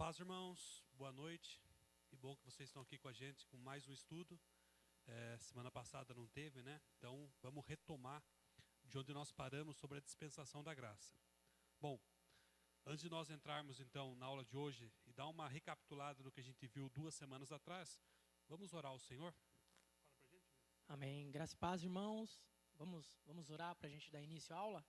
paz, irmãos. Boa noite. Que bom que vocês estão aqui com a gente com mais um estudo. Semana passada não teve, né? Então, vamos retomar de onde nós paramos sobre a dispensação da graça. Bom, antes de nós entrarmos, então, na aula de hoje e dar uma recapitulada do que a gente viu 2 semanas atrás, vamos orar ao Senhor? Amém. Graça e paz, irmãos. Vamos orar para a gente dar início à aula?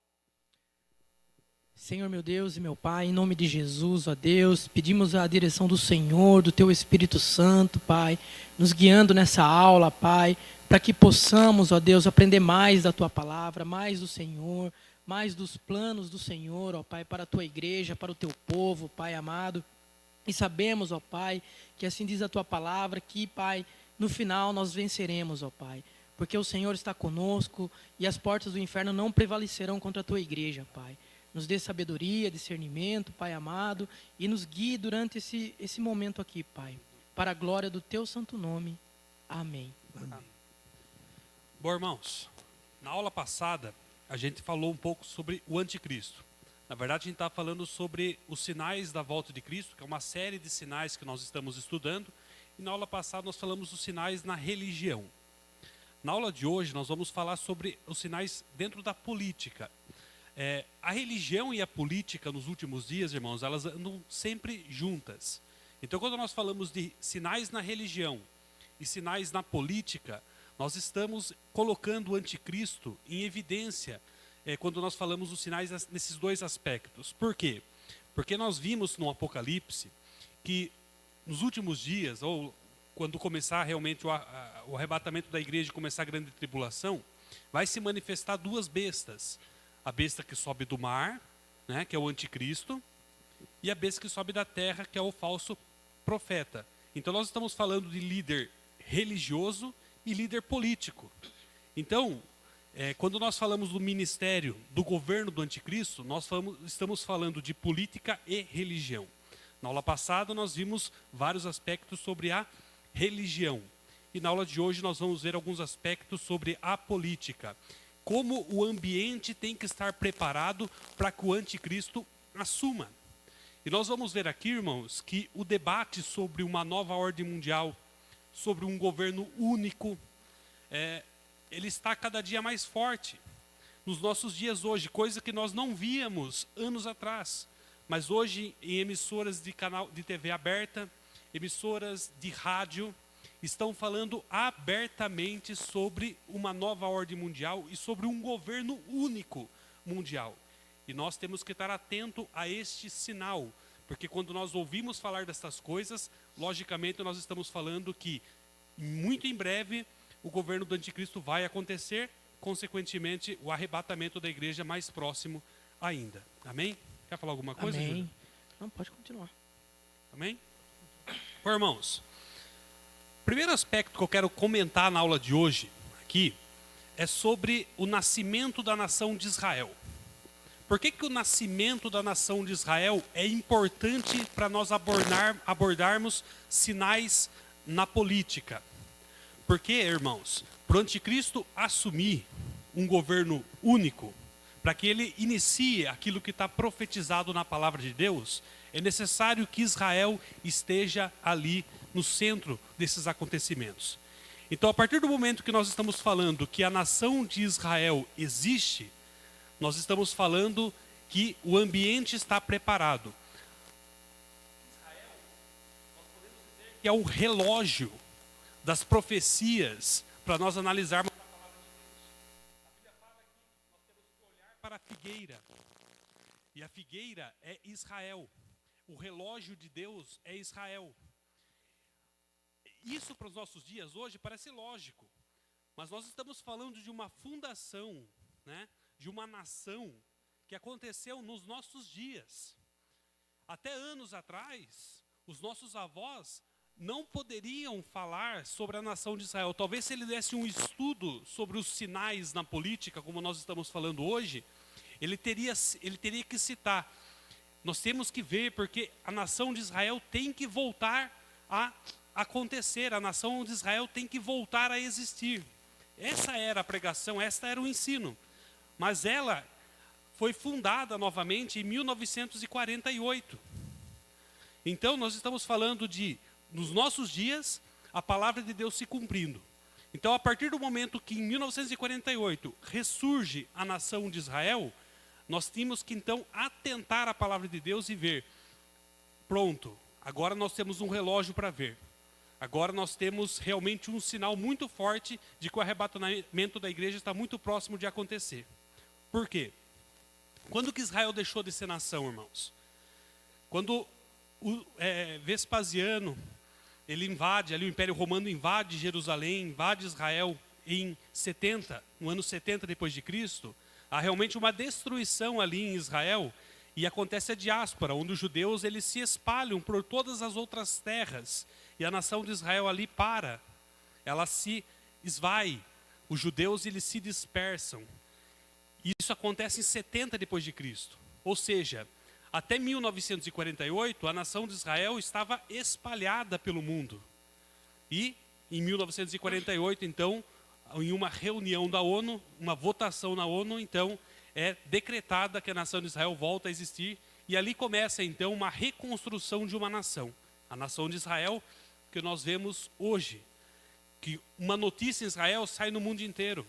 Senhor, meu Deus e meu Pai, em nome de Jesus, ó Deus, pedimos a direção do Senhor, do Teu Espírito Santo, Pai, nos guiando nessa aula, Pai, para que possamos, ó Deus, aprender mais da Tua palavra, mais do Senhor, mais dos planos do Senhor, ó Pai, para a Tua igreja, para o Teu povo, Pai amado. E sabemos, ó Pai, que assim diz a Tua palavra, que, Pai, no final nós venceremos, ó Pai, porque o Senhor está conosco e as portas do inferno não prevalecerão contra a Tua igreja, Pai. Nos dê sabedoria, discernimento, Pai amado, e nos guie durante esse momento aqui, Pai, para a glória do Teu santo nome. Amém. Bom, irmãos, na aula passada a gente falou um pouco sobre o anticristo. Na verdade, a gente está falando sobre os sinais da volta de Cristo, que é uma série de sinais que nós estamos estudando. E na aula passada nós falamos dos sinais na religião. Na aula de hoje nós vamos falar sobre os sinais dentro da política. A religião e a política nos últimos dias, irmãos, elas andam sempre juntas. Então, quando nós falamos de sinais na religião e sinais na política, nós estamos colocando o anticristo em evidência quando nós falamos dos sinais nesses dois aspectos. Por quê? Porque nós vimos no Apocalipse que nos últimos dias, ou quando começar realmente o arrebatamento da igreja e começar a grande tribulação, vai se manifestar 2 bestas. A besta que sobe do mar, né, que é o anticristo, e a besta que sobe da terra, que é o falso profeta. Então nós estamos falando de líder religioso e líder político. Então, quando nós falamos do ministério, do governo do anticristo, nós estamos falando de política e religião. Na aula passada nós vimos vários aspectos sobre a religião. E na aula de hoje nós vamos ver alguns aspectos sobre a política. Como o ambiente tem que estar preparado para que o anticristo assuma. E nós vamos ver aqui, irmãos, que o debate sobre uma nova ordem mundial, sobre um governo único, ele está cada dia mais forte. Nos nossos dias hoje, coisa que nós não víamos anos atrás. Mas hoje, em emissoras de canal de TV aberta, emissoras de rádio, estão falando abertamente sobre uma nova ordem mundial e sobre um governo único mundial. E nós temos que estar atento a este sinal, porque quando nós ouvimos falar dessas coisas, logicamente nós estamos falando que muito em breve o governo do anticristo vai acontecer, consequentemente o arrebatamento da igreja mais próximo ainda. Amém? Quer falar alguma coisa, Amém. Júlio? Não, pode continuar. Amém? Bom, irmãos, o primeiro aspecto que eu quero comentar na aula de hoje, aqui, é sobre o nascimento da nação de Israel. Por que o nascimento da nação de Israel é importante para nós abordarmos sinais na política? Porque, irmãos, para o anticristo assumir um governo único, para que ele inicie aquilo que está profetizado na palavra de Deus, é necessário que Israel esteja ali no centro desses acontecimentos. Então, a partir do momento que nós estamos falando que a nação de Israel existe, nós estamos falando que o ambiente está preparado. Israel, nós podemos dizer que é o relógio das profecias para nós analisarmos a palavra de Deus. A Bíblia fala que nós temos que olhar para a figueira. E a figueira é Israel. O relógio de Deus é Israel. Isso para os nossos dias hoje parece lógico, mas nós estamos falando de uma fundação, né, de uma nação que aconteceu nos nossos dias. Até anos atrás, os nossos avós não poderiam falar sobre a nação de Israel. Talvez se ele desse um estudo sobre os sinais na política, como nós estamos falando hoje, ele teria que citar. Nós temos que ver, porque a nação de Israel tem que voltar a acontecer, a nação de Israel tem que voltar a existir. Essa era a pregação, essa era o ensino. Mas ela foi fundada novamente em 1948. Então, nós estamos falando de, nos nossos dias, a palavra de Deus se cumprindo. Então, a partir do momento que em 1948 ressurge a nação de Israel, nós tínhamos que então atentar à palavra de Deus e ver, pronto, agora nós temos um relógio para ver. Agora nós temos realmente um sinal muito forte de que o arrebatamento da igreja está muito próximo de acontecer. Por quê? Quando que Israel deixou de ser nação, irmãos? Quando Vespasiano, ele invade, ali o Império Romano invade Jerusalém, invade Israel em 70, no ano 70 depois de Cristo, há realmente uma destruição ali em Israel e acontece a diáspora, onde os judeus eles se espalham por todas as outras terras e a nação de Israel ali ela se esvai, os judeus eles se dispersam. E isso acontece em 70 depois de Cristo, ou seja, até 1948, a nação de Israel estava espalhada pelo mundo. E, em 1948, então, em uma reunião da ONU, uma votação na ONU, então, é decretada que a nação de Israel volta a existir. E ali começa, então, uma reconstrução de uma nação. A nação de Israel, que nós vemos hoje. Que uma notícia em Israel sai no mundo inteiro.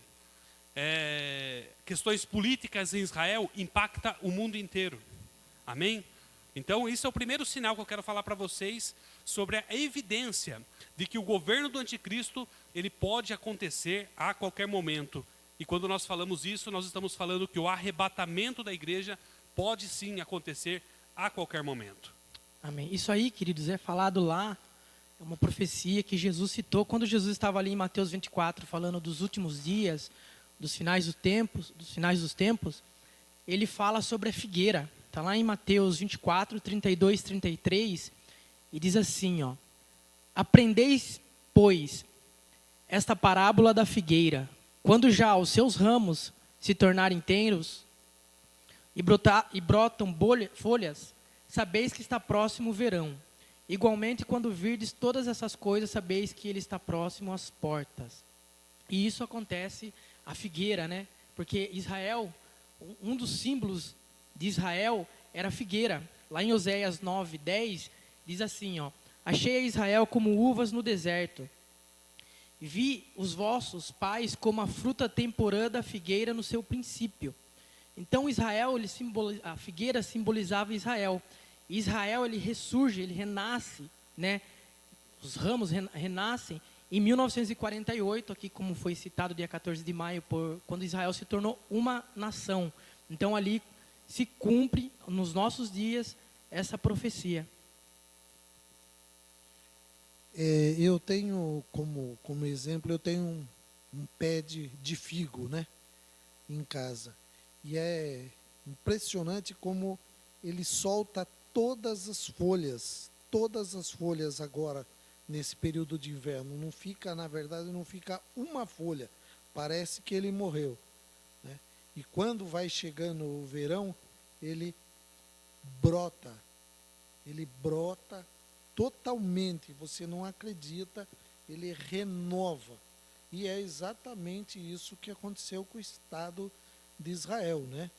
Questões políticas em Israel impactam o mundo inteiro. Amém? Então, isso é o primeiro sinal que eu quero falar para vocês sobre a evidência de que o governo do anticristo, ele pode acontecer a qualquer momento. E quando nós falamos isso, nós estamos falando que o arrebatamento da igreja pode sim acontecer a qualquer momento. Amém. Isso aí, queridos, é falado lá, é uma profecia que Jesus citou quando Jesus estava ali em Mateus 24, falando dos últimos dias, dos finais dos tempos, ele fala sobre a figueira. Está lá em Mateus 24, 32, 33, e diz assim, ó: Aprendeis, pois, esta parábola da figueira. Quando já os seus ramos se tornarem tenros e brotam folhas, sabeis que está próximo o verão. Igualmente, quando virdes todas essas coisas, sabeis que ele está próximo às portas. E isso acontece, a figueira, né? Porque Israel, um dos símbolos de Israel era a figueira. Lá em Oséias 9, 10, diz assim, ó: Achei a Israel como uvas no deserto. Vi os vossos pais como a fruta temporã da figueira no seu princípio. Então Israel, a figueira simbolizava Israel. E Israel, ele ressurge, ele renasce, né? Os ramos renascem em 1948, aqui como foi citado dia 14 de maio, quando Israel se tornou uma nação. Então ali se cumpre nos nossos dias essa profecia. Eu tenho como exemplo, eu tenho um pé de figo, né, em casa. E é impressionante como ele solta todas as folhas agora, nesse período de inverno. Não fica, na verdade, não fica uma folha. Parece que ele morreu, né? E quando vai chegando o verão, ele brota totalmente, você não acredita, ele renova. E é exatamente isso que aconteceu com o Estado de Israel, né?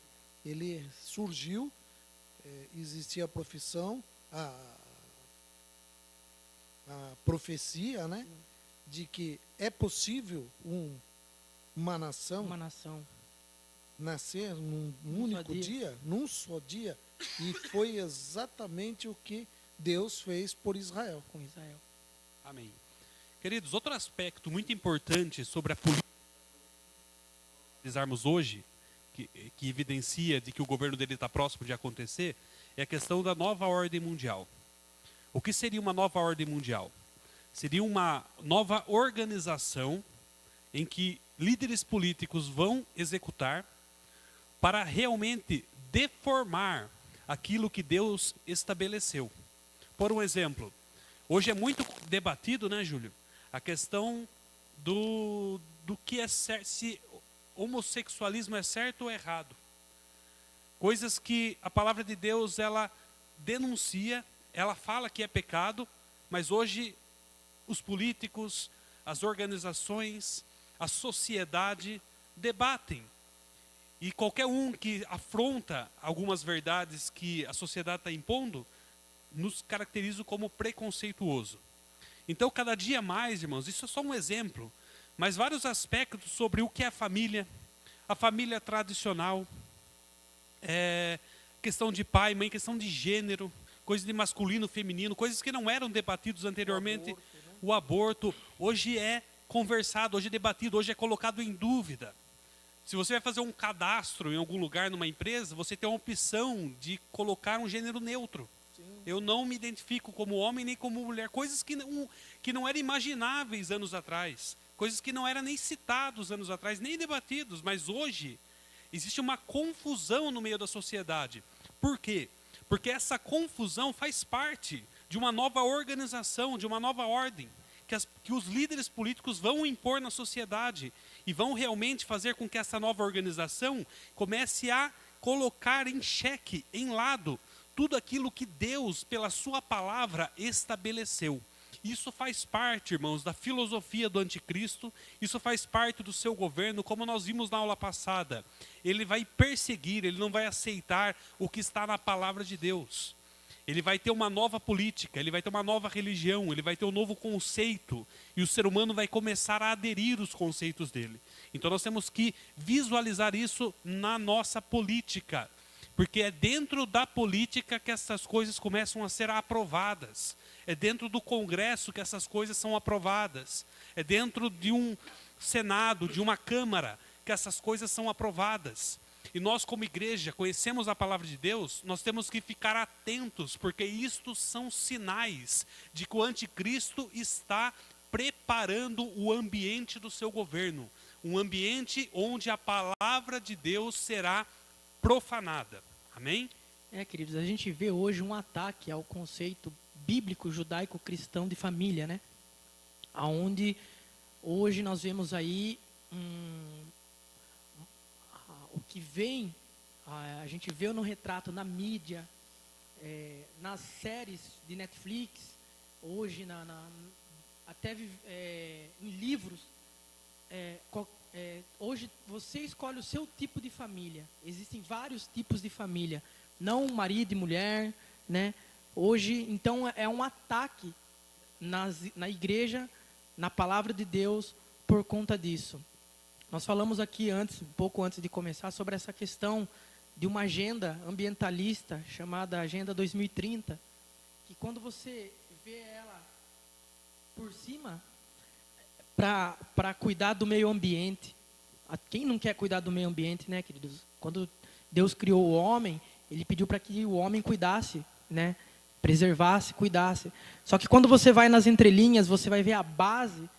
Ele surgiu, existia a profecia, né, de que é possível uma nação nascer num único dia, num só dia, e foi exatamente o que Deus fez por Israel. Com Israel. Amém. Queridos, outro aspecto muito importante sobre a política que utilizarmos hoje, que evidencia de que o governo dele está próximo de acontecer, é a questão da nova ordem mundial. O que seria uma nova ordem mundial? Seria uma nova organização em que líderes políticos vão executar para realmente deformar aquilo que Deus estabeleceu. Por um exemplo, hoje é muito debatido, né, Júlio, a questão do que é certo, se homossexualismo é certo ou errado. Coisas que a palavra de Deus, ela denuncia, ela fala que é pecado, mas hoje os políticos, as organizações, a sociedade debatem. E qualquer um que afronta algumas verdades que a sociedade está impondo, nos caracterizam como preconceituoso. Então, cada dia mais, irmãos, isso é só um exemplo, mas vários aspectos sobre o que é a família tradicional, questão de pai, mãe, questão de gênero, coisas de masculino, feminino, coisas que não eram debatidos anteriormente. O aborto, hoje é conversado, hoje é debatido, hoje é colocado em dúvida. Se você vai fazer um cadastro em algum lugar numa empresa, você tem a opção de colocar um gênero neutro. Eu não me identifico como homem nem como mulher. Coisas que não eram imagináveis anos atrás. Coisas que não eram nem citados anos atrás, nem debatidos. Mas hoje existe uma confusão no meio da sociedade. Por quê? Porque essa confusão faz parte de uma nova organização, de uma nova ordem, que os líderes políticos vão impor na sociedade e vão realmente fazer com que essa nova organização comece a colocar em xeque, em lado, tudo aquilo que Deus, pela sua palavra, estabeleceu. Isso faz parte, irmãos, da filosofia do anticristo, isso faz parte do seu governo, como nós vimos na aula passada. Ele vai perseguir, ele não vai aceitar o que está na palavra de Deus. Ele vai ter uma nova política, ele vai ter uma nova religião, ele vai ter um novo conceito, e o ser humano vai começar a aderir os conceitos dele. Então nós temos que visualizar isso na nossa política, porque é dentro da política que essas coisas começam a ser aprovadas. É dentro do Congresso que essas coisas são aprovadas. É dentro de um Senado, de uma Câmara, que essas coisas são aprovadas. E nós, como igreja, conhecemos a palavra de Deus, nós temos que ficar atentos, porque isto são sinais de que o anticristo está preparando o ambiente do seu governo. Um ambiente onde a palavra de Deus será profanada. Amém? Queridos, a gente vê hoje um ataque ao conceito bíblico judaico-cristão de família, né? Aonde hoje nós vemos aí o que vem, a gente vê no retrato na mídia, nas séries de Netflix, hoje até em livros. Hoje você escolhe o seu tipo de família. Existem vários tipos de família, não marido e mulher, né? Hoje, então, é um ataque na igreja, na palavra de Deus, por conta disso. Nós falamos aqui antes, um pouco antes de começar, sobre essa questão de uma agenda ambientalista chamada Agenda 2030, que quando você vê ela por cima, para cuidar do meio ambiente. Quem não quer cuidar do meio ambiente, né, queridos? Quando Deus criou o homem, ele pediu para que o homem cuidasse, né? Preservasse, cuidasse. Só que quando você vai nas entrelinhas, você vai ver a base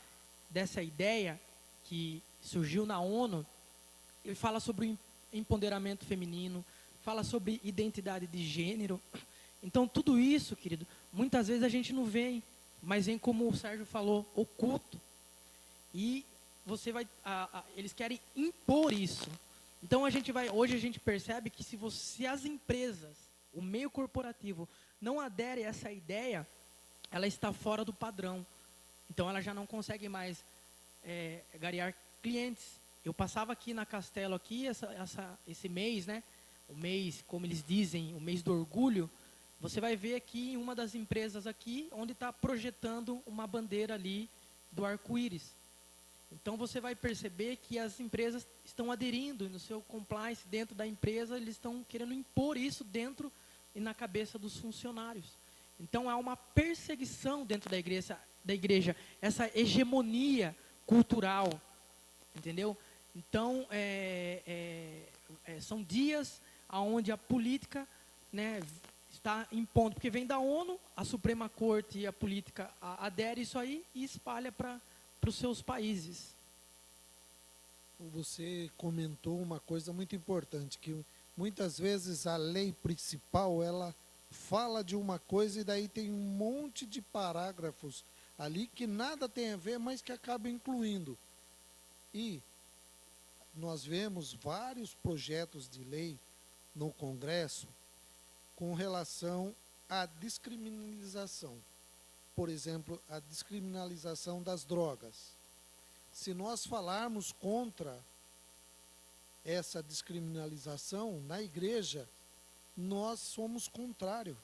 dessa ideia que surgiu na ONU. Ele fala sobre o empoderamento feminino, fala sobre identidade de gênero. Então, tudo isso, querido, muitas vezes a gente não vê, mas vem, como o Sérgio falou, oculto. E você vai, eles querem impor isso. Então hoje a gente percebe que se as empresas, o meio corporativo, não adere a essa ideia, ela está fora do padrão. Então ela já não consegue mais garear clientes. Eu passava aqui na Castelo aqui esse mês, né? O mês, como eles dizem, o mês do orgulho. Você vai ver aqui em uma das empresas aqui, onde está projetando uma bandeira ali do arco-íris. Então você vai perceber que as empresas estão aderindo no seu compliance dentro da empresa, eles estão querendo impor isso dentro e na cabeça dos funcionários. Então há uma perseguição dentro da igreja, essa hegemonia cultural, entendeu? Então são dias onde a política, né, está impondo, porque vem da ONU, a Suprema Corte e a política adere isso aí e espalha para os seus países. Você comentou uma coisa muito importante, que muitas vezes a lei principal, ela fala de uma coisa e daí tem um monte de parágrafos ali que nada tem a ver, mas que acaba incluindo. E nós vemos vários projetos de lei no Congresso com relação à descriminalização. Por exemplo, a descriminalização das drogas. Se nós falarmos contra essa descriminalização na igreja, nós somos contrários.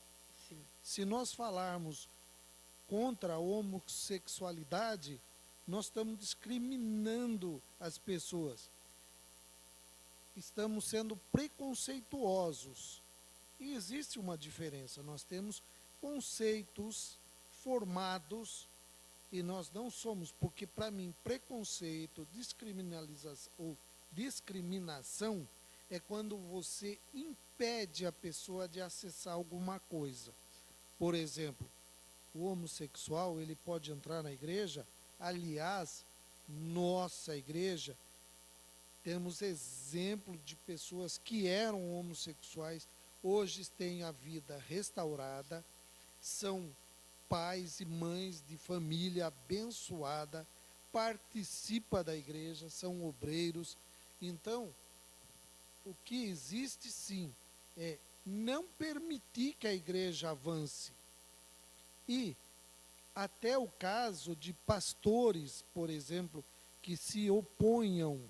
Sim. Se nós falarmos contra a homossexualidade, nós estamos discriminando as pessoas. Estamos sendo preconceituosos. E existe uma diferença. Nós temos conceitos formados e nós não somos, porque para mim preconceito, discriminação é quando você impede a pessoa de acessar alguma coisa. Por exemplo, o homossexual, ele pode entrar na igreja. Aliás, nossa igreja, temos exemplo de pessoas que eram homossexuais, hoje têm a vida restaurada, são pais e mães de família abençoada, participa da igreja, são obreiros. Então, o que existe sim é não permitir que a igreja avance. E até o caso de pastores, por exemplo, que se oponham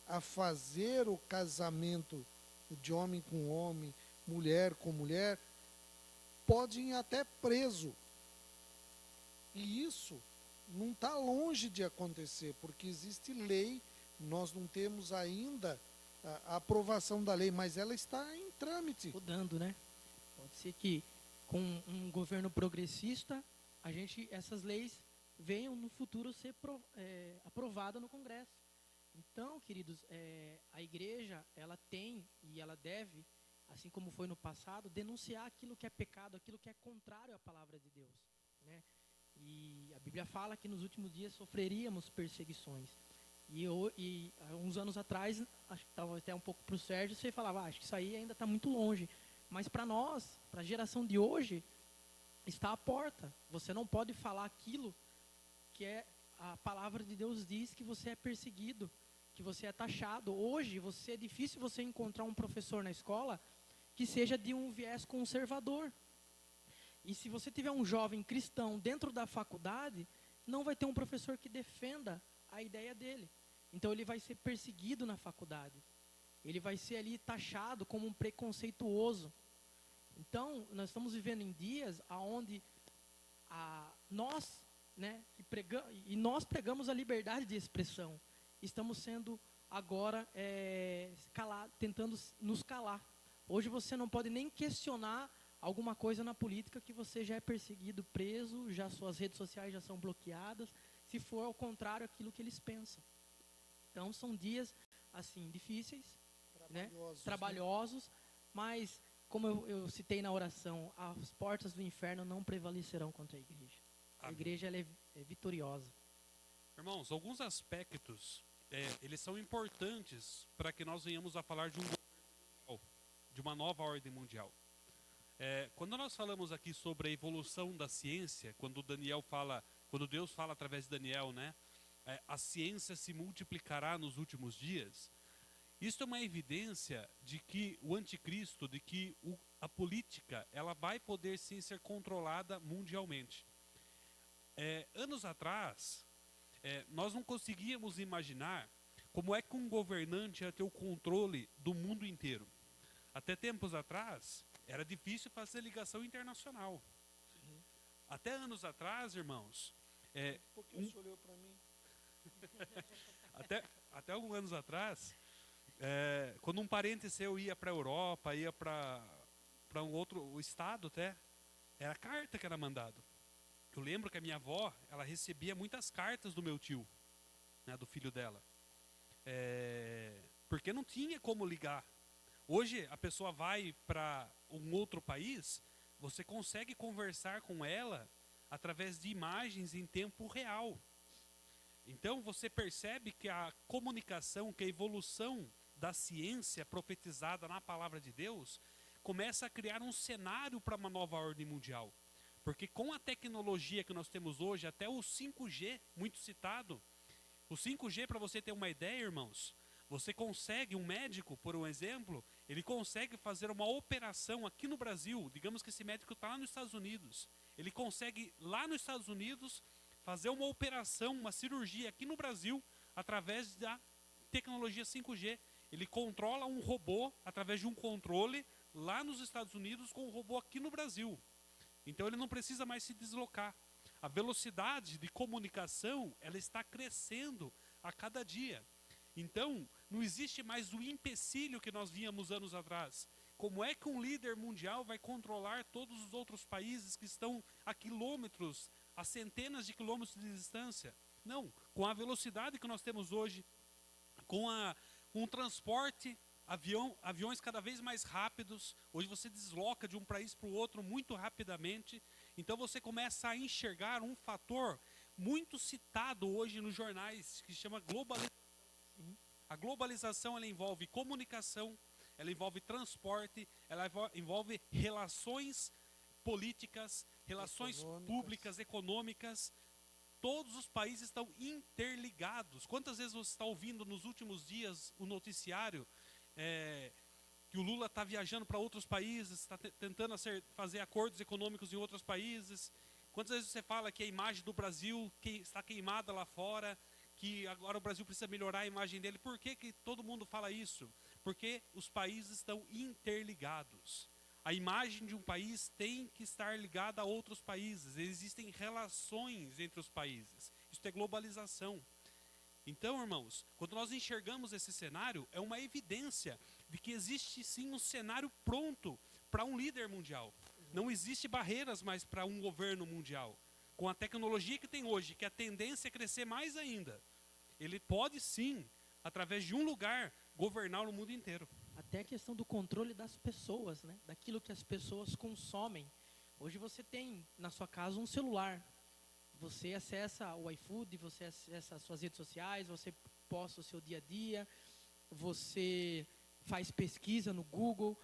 a fazer o casamento de homem com homem, mulher com mulher, podem ir até preso. E isso não está longe de acontecer, porque existe lei, nós não temos ainda a aprovação da lei, mas ela está em trâmite. Mudando, né? Pode ser que com um governo progressista, essas leis venham no futuro ser aprovadas no Congresso. Então, queridos, a igreja, ela tem e ela deve, assim como foi no passado, denunciar aquilo que é pecado, aquilo que é contrário à palavra de Deus, né? E a Bíblia fala que nos últimos dias sofreríamos perseguições. E há uns anos atrás, acho que estava até um pouco para o Sérgio, você falava, acho que isso aí ainda está muito longe. Mas para nós, para a geração de hoje, está à porta. Você não pode falar aquilo que a palavra de Deus diz, que você é perseguido, que você é taxado. Hoje, é difícil você encontrar um professor na escola que seja de um viés conservador. E se você tiver um jovem cristão dentro da faculdade, não vai ter um professor que defenda a ideia dele. Então ele vai ser perseguido na faculdade. Ele vai ser ali taxado como um preconceituoso. Então, nós estamos vivendo em dias onde nós pregamos a liberdade de expressão. Estamos sendo agora tentando nos calar. Hoje você não pode nem questionar alguma coisa na política que você já é perseguido, preso, já suas redes sociais já são bloqueadas, se for ao contrário aquilo que eles pensam. Então são dias assim difíceis, trabalhosos, mas como eu citei na oração, as portas do inferno não prevalecerão contra a igreja. A igreja ela é vitoriosa. Irmãos, alguns aspectos, eles são importantes para que nós venhamos a falar de uma nova ordem mundial. Quando nós falamos aqui sobre a evolução da ciência, quando Deus fala através de Daniel, né, a ciência se multiplicará nos últimos dias. Isso é uma evidência de que o anticristo, de que a política, ela vai poder sim ser controlada mundialmente. Anos atrás, nós não conseguíamos imaginar como é que um governante ia ter o controle do mundo inteiro. Até tempos atrás, era difícil fazer ligação internacional. Sim. Até anos atrás, irmãos... Por que você olhou para mim? até alguns anos atrás, quando um parente seu ia para a Europa, ia para um outro estado até, era carta que era mandado. Eu lembro que a minha avó, ela recebia muitas cartas do meu tio, né, do filho dela. Porque não tinha como ligar. Hoje, a pessoa vai para um outro país, você consegue conversar com ela através de imagens em tempo real. Então, você percebe que a comunicação, que a evolução da ciência profetizada na palavra de Deus, começa a criar um cenário para uma nova ordem mundial. Porque com a tecnologia que nós temos hoje, até o 5G, muito citado, o 5G, para você ter uma ideia, irmãos, você consegue, um médico, por um exemplo, ele consegue fazer uma operação aqui no Brasil, digamos que esse médico está lá nos Estados Unidos, ele consegue, lá nos Estados Unidos, fazer uma operação, uma cirurgia aqui no Brasil, através da tecnologia 5G. Ele controla um robô, através de um controle, lá nos Estados Unidos, com um robô aqui no Brasil. Então ele não precisa mais se deslocar. A velocidade de comunicação, ela está crescendo a cada dia. Então, não existe mais o empecilho que nós víamos anos atrás. Como é que um líder mundial vai controlar todos os outros países que estão a quilômetros, a centenas de quilômetros de distância? Não, com a velocidade que nós temos hoje, com o transporte, aviões cada vez mais rápidos, hoje você desloca de um país para o outro muito rapidamente, então você começa a enxergar um fator muito citado hoje nos jornais, que se chama globalização. A globalização, ela envolve comunicação, ela envolve transporte, ela envolve relações políticas, relações públicas, econômicas. Todos os países estão interligados. Quantas vezes você está ouvindo nos últimos dias o noticiário que o Lula está viajando para outros países, está tentando fazer acordos econômicos em outros países? Quantas vezes você fala que a imagem do Brasil está queimada lá fora, que agora o Brasil precisa melhorar a imagem dele? Por que todo mundo fala isso? Porque os países estão interligados. A imagem de um país tem que estar ligada a outros países. Existem relações entre os países. Isso é globalização. Então, irmãos, quando nós enxergamos esse cenário, é uma evidência de que existe sim um cenário pronto para um líder mundial. Não existe barreiras mais para um governo mundial. Com a tecnologia que tem hoje, que a tendência é crescer mais ainda, ele pode sim, através de um lugar, governar o mundo inteiro. Até a questão do controle das pessoas, né? Daquilo que as pessoas consomem. Hoje você tem na sua casa um celular. Você acessa o iFood, você acessa as suas redes sociais, você posta o seu dia a dia, você faz pesquisa no Google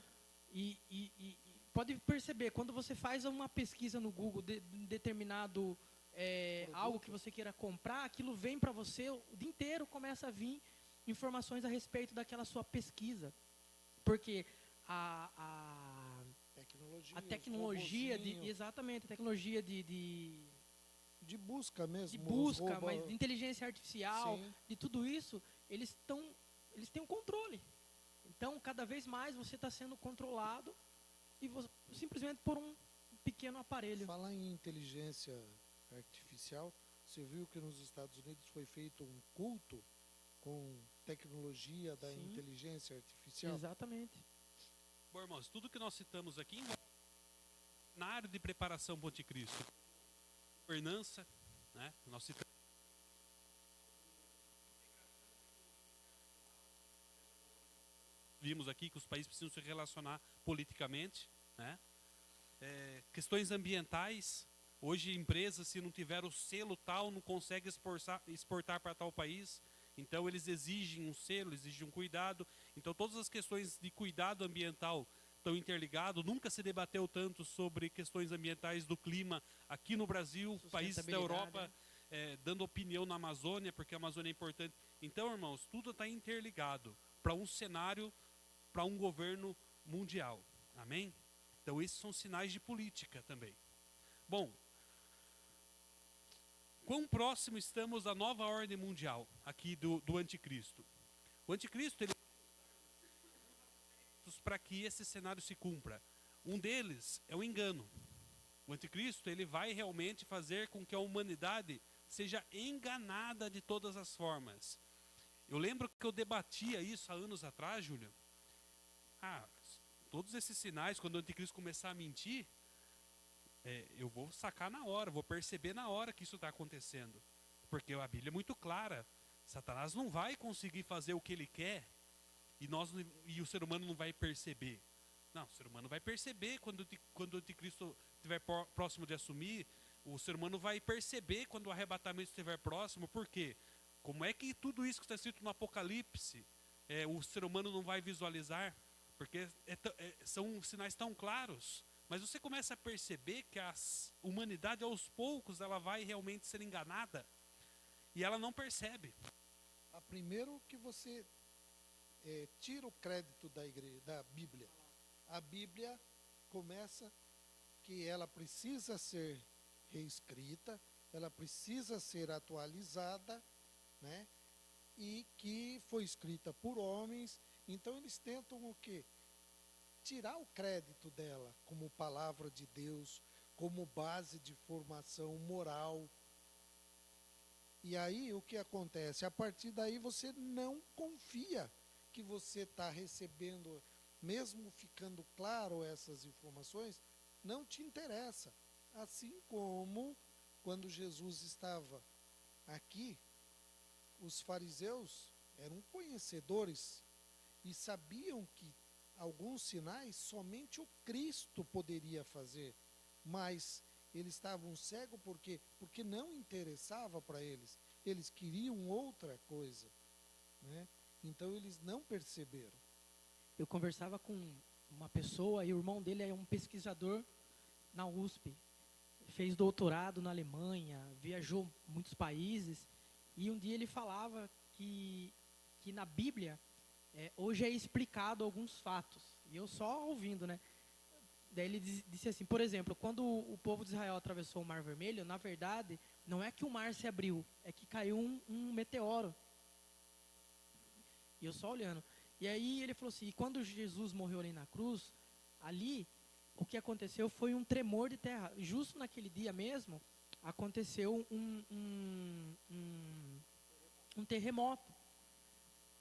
e pode perceber, quando você faz uma pesquisa no Google de determinado algo que você queira comprar, aquilo vem para você, o dia inteiro começa a vir informações a respeito daquela sua pesquisa. Porque a tecnologia exatamente, a tecnologia de busca mesmo. De busca, mas de inteligência artificial, sim, de tudo isso, eles têm um controle. Então, cada vez mais você está sendo controlado e simplesmente por um pequeno aparelho. Falar em inteligência artificial, você viu que nos Estados Unidos foi feito um culto com tecnologia da sim, inteligência artificial? Exatamente. Bom, irmãos, tudo que nós citamos aqui na área de preparação para o anticristo, governança, né? Nós citamos vimos aqui que os países precisam se relacionar politicamente, né? Questões ambientais. Hoje, empresas, se não tiver o selo tal, não consegue exportar para tal país. Então, eles exigem um selo, exigem um cuidado. Então, todas as questões de cuidado ambiental estão interligadas. Nunca se debateu tanto sobre questões ambientais do clima aqui no Brasil, países da Europa dando opinião na Amazônia, porque a Amazônia é importante. Então, irmãos, tudo está interligado para um cenário, para um governo mundial. Amém? Então, esses são sinais de política também. Bom, quão próximo estamos da nova ordem mundial aqui do anticristo? O anticristo, ele para que esse cenário se cumpra. Um deles é o engano. O anticristo, ele vai realmente fazer com que a humanidade seja enganada de todas as formas. Eu lembro que eu debatia isso há anos atrás, Júlio. Todos esses sinais, quando o anticristo começar a mentir, eu vou sacar na hora, vou perceber na hora que isso está acontecendo. Porque a Bíblia é muito clara. Satanás não vai conseguir fazer o que ele quer e o ser humano não vai perceber. Não, o ser humano vai perceber quando o anticristo estiver próximo de assumir. O ser humano vai perceber quando o arrebatamento estiver próximo. Por quê? Como é que tudo isso que está escrito no Apocalipse, o ser humano não vai visualizar? Porque são sinais tão claros. Mas você começa a perceber que a humanidade, aos poucos, ela vai realmente ser enganada. E ela não percebe. Primeiro que você tira o crédito da Bíblia. A Bíblia começa que ela precisa ser reescrita, ela precisa ser atualizada, né? E que foi escrita por homens. Então eles tentam o quê? Tirar o crédito dela como palavra de Deus, como base de formação moral. E aí o que acontece? A partir daí você não confia que você está recebendo, mesmo ficando claro essas informações, não te interessa. Assim como quando Jesus estava aqui, os fariseus eram conhecedores e sabiam que alguns sinais somente o Cristo poderia fazer, mas eles estavam cegos porque não interessava para eles. Eles queriam outra coisa, né? Então eles não perceberam. Eu conversava com uma pessoa e o irmão dele é um pesquisador na USP. Fez doutorado na Alemanha, viajou muitos países. E um dia ele falava que na Bíblia, hoje é explicado alguns fatos. E eu só ouvindo, né? Daí ele disse assim, por exemplo, quando o povo de Israel atravessou o Mar Vermelho, na verdade, não é que o mar se abriu, é que caiu um meteoro. E eu só olhando. E aí ele falou assim, e quando Jesus morreu ali na cruz, ali, o que aconteceu foi um tremor de terra. Justo naquele dia mesmo, aconteceu um terremoto.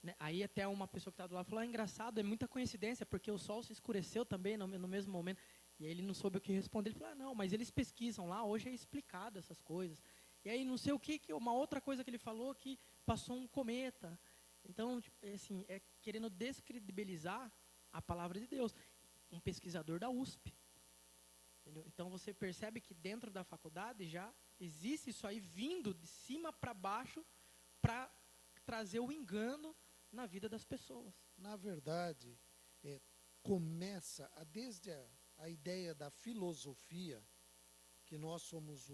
Né? Aí até uma pessoa que estava do lado falou, engraçado, é muita coincidência, porque o sol se escureceu também no mesmo momento. E aí ele não soube o que responder. Ele falou, não, mas eles pesquisam lá, hoje é explicado essas coisas. E aí não sei o que, uma outra coisa que ele falou, que passou um cometa. Então, assim, é querendo descredibilizar a palavra de Deus. Um pesquisador da USP. Entendeu? Então você percebe que dentro da faculdade já existe isso aí vindo de cima para baixo para trazer o engano na vida das pessoas. Na verdade, começa desde a ideia da filosofia, que nós somos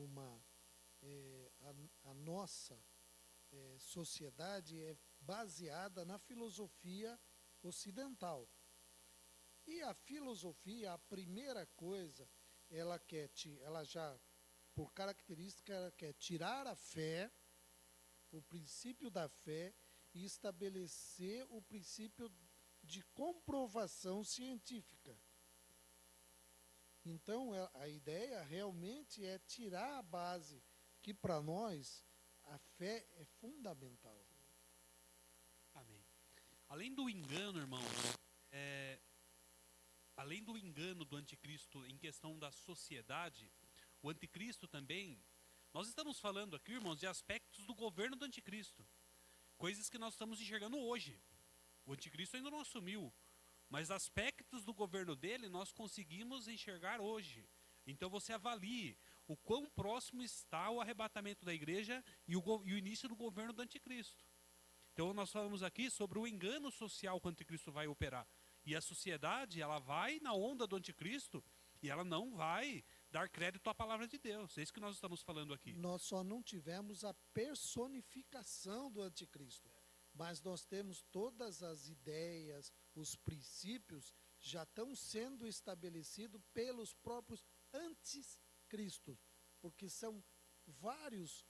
a nossa sociedade é baseada na filosofia ocidental. E a filosofia, a primeira coisa, ela já, por característica, ela quer tirar a fé, o princípio da fé, e estabelecer o princípio de comprovação científica. Então, a ideia realmente é tirar a base, que para nós a fé é fundamental. Amém. Além do engano, irmãos, além do engano do anticristo em questão da sociedade, o anticristo também, nós estamos falando aqui, irmãos, de aspectos do governo do anticristo. Coisas que nós estamos enxergando hoje. O anticristo ainda não assumiu, mas aspectos do governo dele nós conseguimos enxergar hoje. Então você avalie o quão próximo está o arrebatamento da igreja e o início do governo do anticristo. Então nós falamos aqui sobre o engano social que o anticristo vai operar. E a sociedade, ela vai na onda do anticristo e ela não vai dar crédito à palavra de Deus. É isso que nós estamos falando aqui. Nós só não tivemos a personificação do anticristo, mas nós temos todas as ideias, os princípios já estão sendo estabelecidos pelos próprios anticristos, porque são vários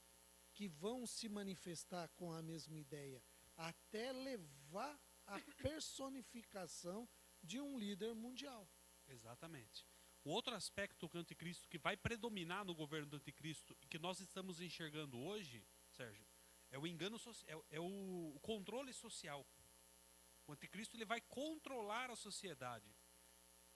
que vão se manifestar com a mesma ideia, até levar à personificação de um líder mundial. Exatamente. O outro aspecto do anticristo que vai predominar no governo do anticristo e que nós estamos enxergando hoje, Sérgio, é o engano social, é o controle social. O anticristo ele vai controlar a sociedade.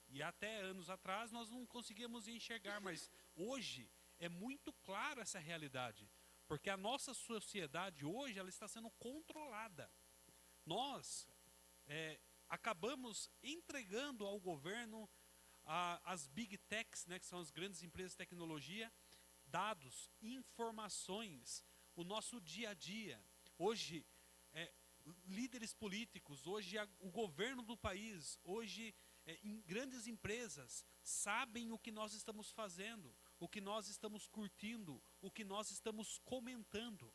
E até anos atrás nós não conseguíamos enxergar, mas hoje é muito claro essa realidade, porque a nossa sociedade hoje ela está sendo controlada. Nós acabamos entregando ao governo as big techs, né, que são as grandes empresas de tecnologia, dados, informações, o nosso dia a dia. Hoje, líderes políticos, hoje o governo do país, hoje em grandes empresas sabem o que nós estamos fazendo, o que nós estamos curtindo, o que nós estamos comentando.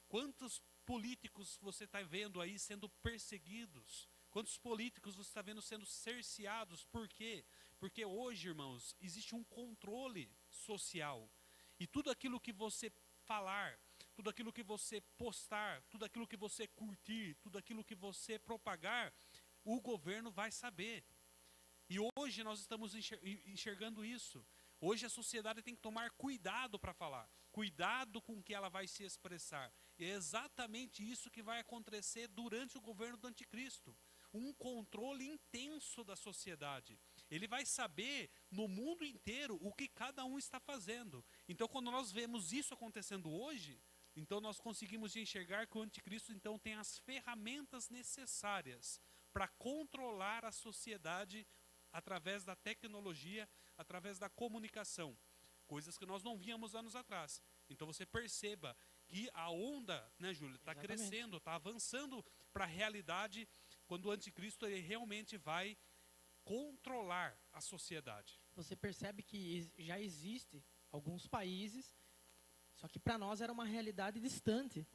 Quantos políticos você está vendo aí sendo perseguidos? Quantos políticos você está vendo sendo cerceados? Por quê? Porque hoje, irmãos, existe um controle social. E tudo aquilo que você falar, tudo aquilo que você postar, tudo aquilo que você curtir, tudo aquilo que você propagar, o governo vai saber. E hoje nós estamos enxergando isso. Hoje a sociedade tem que tomar cuidado para falar, cuidado com o que ela vai se expressar. E é exatamente isso que vai acontecer durante o governo do anticristo. Um controle intenso da sociedade. Ele vai saber no mundo inteiro o que cada um está fazendo. Então, quando nós vemos isso acontecendo hoje, então nós conseguimos enxergar que o anticristo então tem as ferramentas necessárias para controlar a sociedade através da tecnologia, através da comunicação, coisas que nós não víamos anos atrás. Então você perceba que a onda, né, Júlio, está crescendo, está avançando para a realidade quando o anticristo ele realmente vai controlar a sociedade. Você percebe que já existe alguns países, só que para nós era uma realidade distante.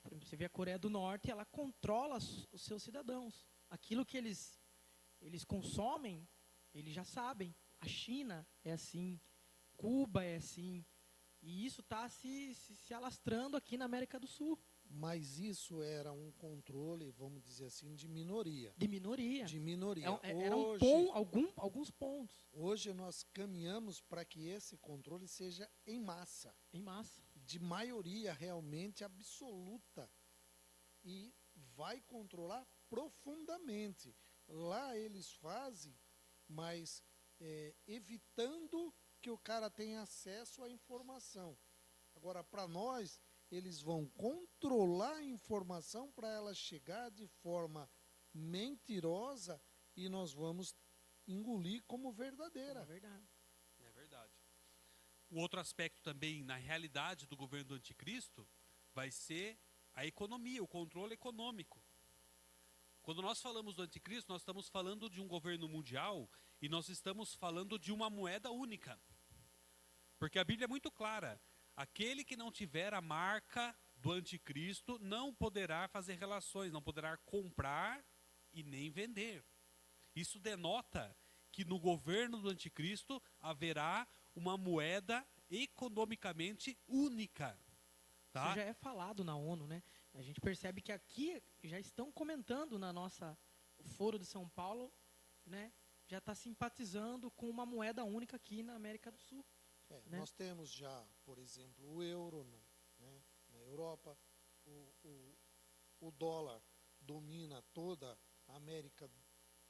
Por exemplo, você vê a Coreia do Norte, ela controla os seus cidadãos. Aquilo que eles consomem, eles já sabem. A China é assim, Cuba é assim. E isso está se alastrando aqui na América do Sul. Mas isso era um controle, vamos dizer assim, de minoria. De minoria. De minoria. Eram alguns pontos. Hoje nós caminhamos para que esse controle seja em massa. Em massa. De maioria realmente absoluta. E vai controlar profundamente. Lá eles fazem, mas evitando que o cara tenha acesso à informação. Agora, para nós, eles vão controlar a informação para ela chegar de forma mentirosa e nós vamos engolir como verdadeira. É verdade. É verdade. O outro aspecto também, na realidade do governo do anticristo, vai ser a economia, o controle econômico. Quando nós falamos do anticristo, nós estamos falando de um governo mundial e nós estamos falando de uma moeda única. Porque a Bíblia é muito clara. Aquele que não tiver a marca do anticristo não poderá fazer relações, não poderá comprar e nem vender. Isso denota que no governo do anticristo haverá uma moeda economicamente única. Tá? Isso já é falado na ONU, né? A gente percebe que aqui já estão comentando na nossa o Foro de São Paulo, né? Já está simpatizando com uma moeda única aqui na América do Sul. Né? Nós temos já, por exemplo, o euro na Europa, o dólar domina toda a América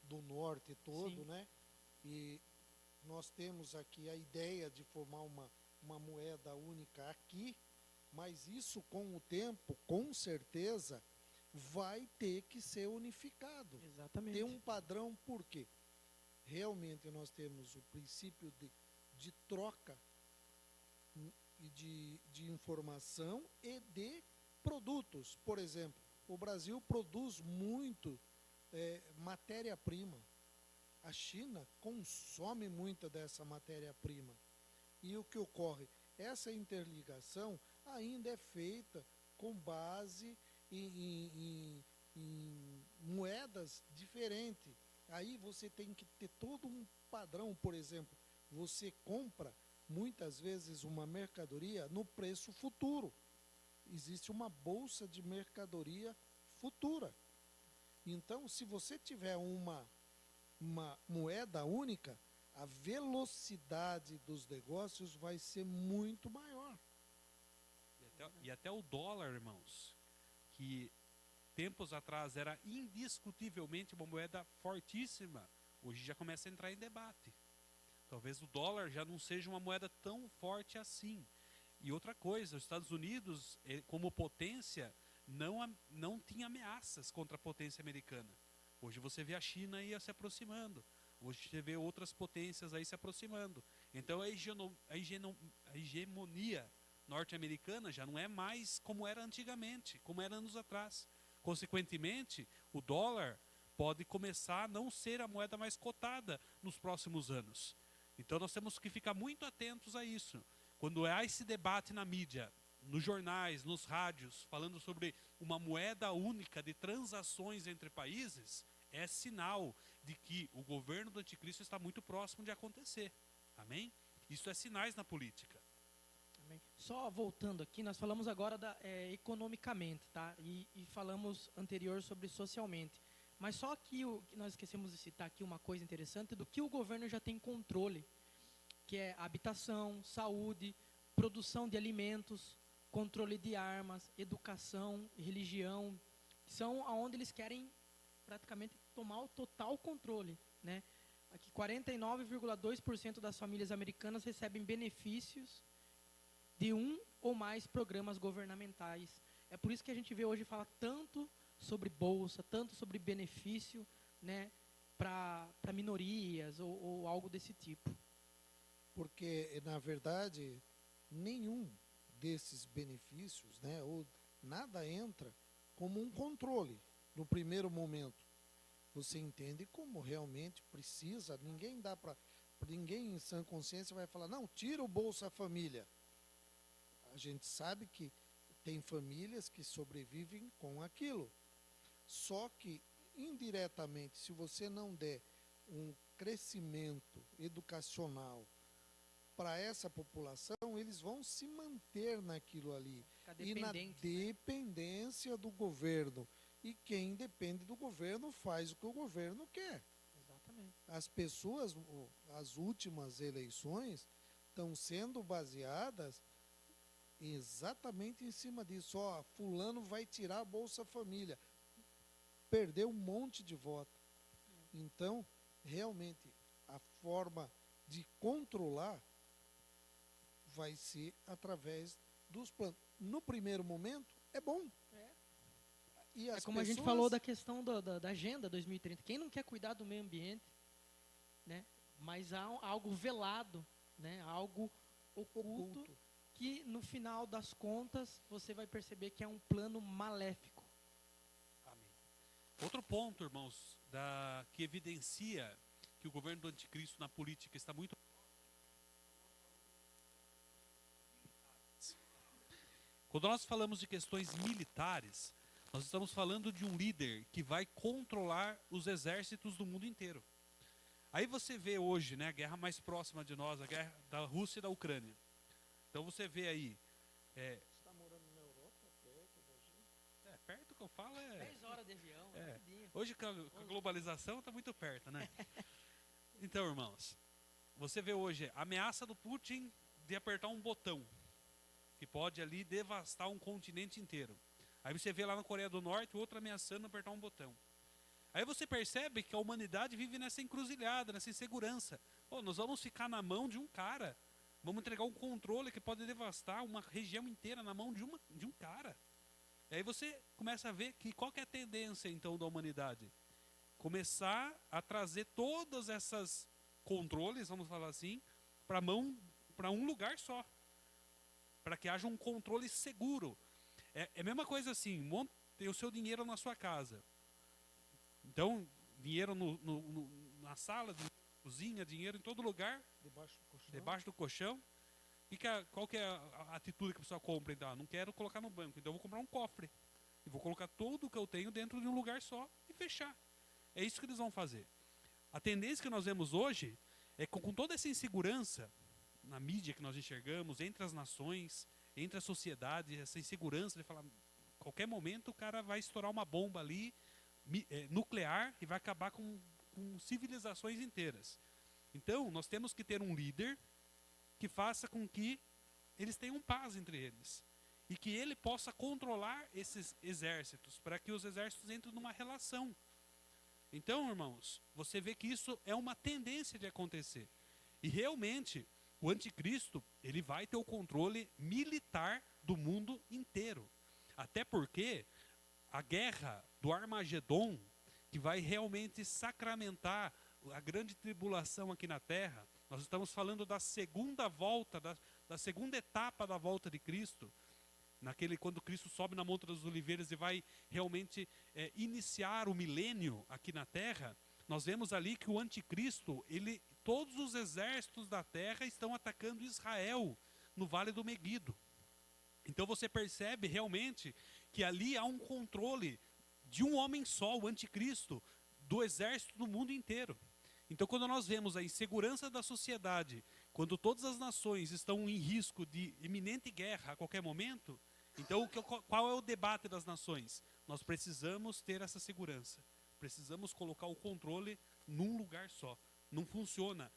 do Norte todo, Sim. né? E nós temos aqui a ideia de formar uma moeda única aqui, mas isso com o tempo, com certeza, vai ter que ser unificado. Exatamente. Ter um padrão, por quê? Realmente nós temos o princípio de troca de informação e de produtos. Por exemplo, o Brasil produz muito matéria-prima. A China consome muita dessa matéria-prima. E o que ocorre? Essa interligação ainda é feita com base em moedas diferentes. Aí você tem que ter todo um padrão. Por exemplo, você compra muitas vezes uma mercadoria no preço futuro. Existe uma bolsa de mercadoria futura. Então, se você tiver uma moeda única, a velocidade dos negócios vai ser muito maior. E até o dólar, irmãos, que tempos atrás era indiscutivelmente uma moeda fortíssima, hoje já começa a entrar em debate. Talvez o dólar já não seja uma moeda tão forte assim. E outra coisa, os Estados Unidos, como potência, não tinha ameaças contra a potência americana. Hoje você vê a China aí se aproximando. Hoje você vê outras potências aí se aproximando. Então a hegemonia norte-americana já não é mais como era antigamente, como era anos atrás. Consequentemente, o dólar pode começar a não ser a moeda mais cotada nos próximos anos. Então nós temos que ficar muito atentos a isso. Quando há esse debate na mídia, nos jornais, nos rádios, falando sobre uma moeda única de transações entre países, é sinal de que o governo do anticristo está muito próximo de acontecer. Amém? Isso é sinais na política. Amém. Só voltando aqui, nós falamos agora economicamente, tá? E falamos anterior sobre socialmente. Mas só que nós esquecemos de citar aqui uma coisa interessante do que o governo já tem controle. que é habitação, saúde, produção de alimentos, controle de armas, educação, religião, que são aonde eles querem praticamente tomar o total controle, né? Aqui 49,2% das famílias americanas recebem benefícios de um ou mais programas governamentais. É por isso que a gente vê hoje falar tanto sobre bolsa, tanto sobre benefício, né, para minorias ou algo desse tipo. Porque, na verdade, nenhum desses benefícios, né, ou nada entra como um controle no primeiro momento. Você entende como realmente precisa, ninguém dá para ninguém em sã consciência vai falar: "Não, tira o Bolsa Família". A gente sabe que tem famílias que sobrevivem com aquilo. Só que indiretamente, se você não der um crescimento educacional para essa população, eles vão se manter naquilo ali. Ficar E na dependente, né? dependência do governo. E quem depende do governo faz o que o governo quer. Exatamente. As pessoas, as últimas eleições, estão sendo baseadas exatamente em cima disso. Ó, fulano vai tirar a Bolsa Família. Perdeu um monte de voto. Então, realmente, a forma de controlar vai ser através dos planos. No primeiro momento, é bom. E É as como a gente pessoas- falou da questão da Agenda 2030. Quem não quer cuidar do meio ambiente, né? Mas há algo velado, né? Algo oculto, que no final das contas você vai perceber que é um plano maléfico. Amém. Outro ponto, irmãos, que evidencia que o governo do anticristo na política está muito... Quando nós falamos de questões militares, nós estamos falando de um líder que vai controlar os exércitos do mundo inteiro. Aí você vê hoje, né, a guerra mais próxima de nós, a guerra da Rússia e da Ucrânia. Então você vê aí... Você está morando na Europa, perto da gente? perto que eu falo é... 10 horas de avião, rapidinho. Hoje com a globalização está muito perto, né? Então, irmãos, você vê hoje a ameaça do Putin de apertar um botão que pode ali devastar um continente inteiro. Aí você vê lá na Coreia do Norte outro ameaçando apertar um botão. Aí você percebe que a humanidade vive nessa encruzilhada, nessa insegurança. Pô, nós vamos ficar na mão de um cara. Vamos entregar um controle que pode devastar uma região inteira na mão de um cara. E aí você começa a ver que qual que é a tendência então da humanidade? Começar a trazer todas essas controles, vamos falar assim, para um lugar só. Para que haja um controle seguro. É a mesma coisa assim, tem o seu dinheiro na sua casa. Então, dinheiro na sala, na cozinha, dinheiro em todo lugar, Debaixo do colchão. debaixo do colchão. Qual que é a atitude que a pessoa compra? Então, não quero colocar no banco, então eu vou comprar um cofre. E vou colocar tudo o que eu tenho dentro de um lugar só e fechar. É isso que eles vão fazer. A tendência que nós vemos hoje é que com toda essa insegurança na mídia que nós enxergamos, entre as nações, entre a sociedade, essa insegurança de falar, qualquer momento o cara vai estourar uma bomba ali, nuclear, e vai acabar com civilizações inteiras. Então, nós temos que ter um líder que faça com que eles tenham paz entre eles. E que ele possa controlar esses exércitos, para que os exércitos entrem numa relação. Então, irmãos, você vê que isso é uma tendência de acontecer. E realmente, o anticristo, ele vai ter o controle militar do mundo inteiro. Até porque a guerra do Armagedon, que vai realmente sacramentar a grande tribulação aqui na Terra, nós estamos falando da segunda volta, da segunda etapa da volta de Cristo, quando Cristo sobe na Monte das Oliveiras e vai realmente iniciar o milênio aqui na Terra. Nós vemos ali que o anticristo, todos os exércitos da terra estão atacando Israel no Vale do Meguido. Então você percebe realmente que ali há um controle de um homem só, o anticristo, do exército do mundo inteiro. Então quando nós vemos a insegurança da sociedade, quando todas as nações estão em risco de iminente guerra a qualquer momento, então qual é o debate das nações? Nós precisamos ter essa segurança. Precisamos colocar o controle num lugar só. Não funciona.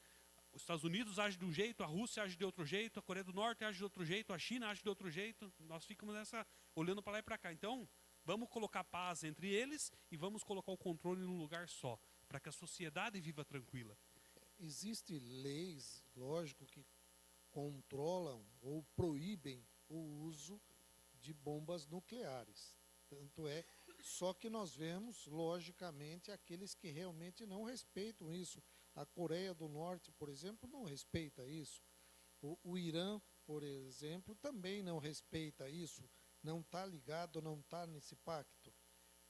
os Estados Unidos age de um jeito, a Rússia age de outro jeito, a Coreia do Norte age de outro jeito, a China age de outro jeito. Nós ficamos olhando para lá e para cá. Então, vamos colocar paz entre eles e vamos colocar o controle num lugar só, para que a sociedade viva tranquila. Existem leis, lógico, que controlam ou proíbem o uso de bombas nucleares. Tanto é, só que nós vemos, logicamente, aqueles que realmente não respeitam isso. A Coreia do Norte, por exemplo, não respeita isso. O Irã, por exemplo, também não respeita isso. Não está ligado, não está nesse pacto.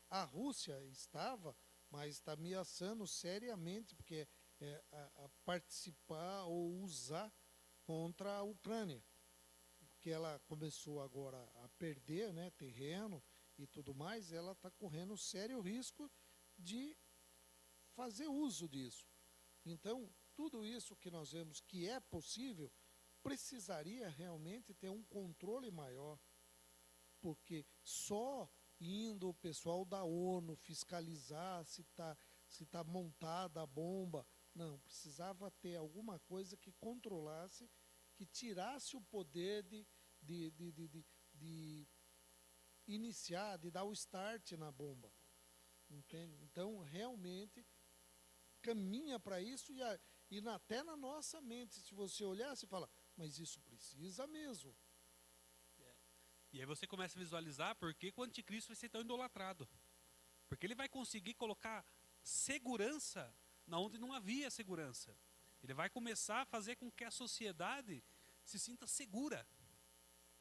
A Rússia estava, mas está ameaçando seriamente, porque a participar ou usar contra a Ucrânia. Porque ela começou agora a perder, né, terreno e tudo mais, ela está correndo sério risco de fazer uso disso. Então, tudo isso que nós vemos que é possível, precisaria realmente ter um controle maior, porque só indo o pessoal da ONU fiscalizar se tá montada a bomba, não, precisava ter alguma coisa que controlasse, que tirasse o poder de iniciar, de dar o start na bomba, entende? Então, realmente, caminha para isso até na nossa mente, se você olhar, você fala, mas isso precisa mesmo. E aí você começa a visualizar por que o anticristo vai ser tão idolatrado. Porque ele vai conseguir colocar segurança na onde não havia segurança. Ele vai começar a fazer com que a sociedade se sinta segura.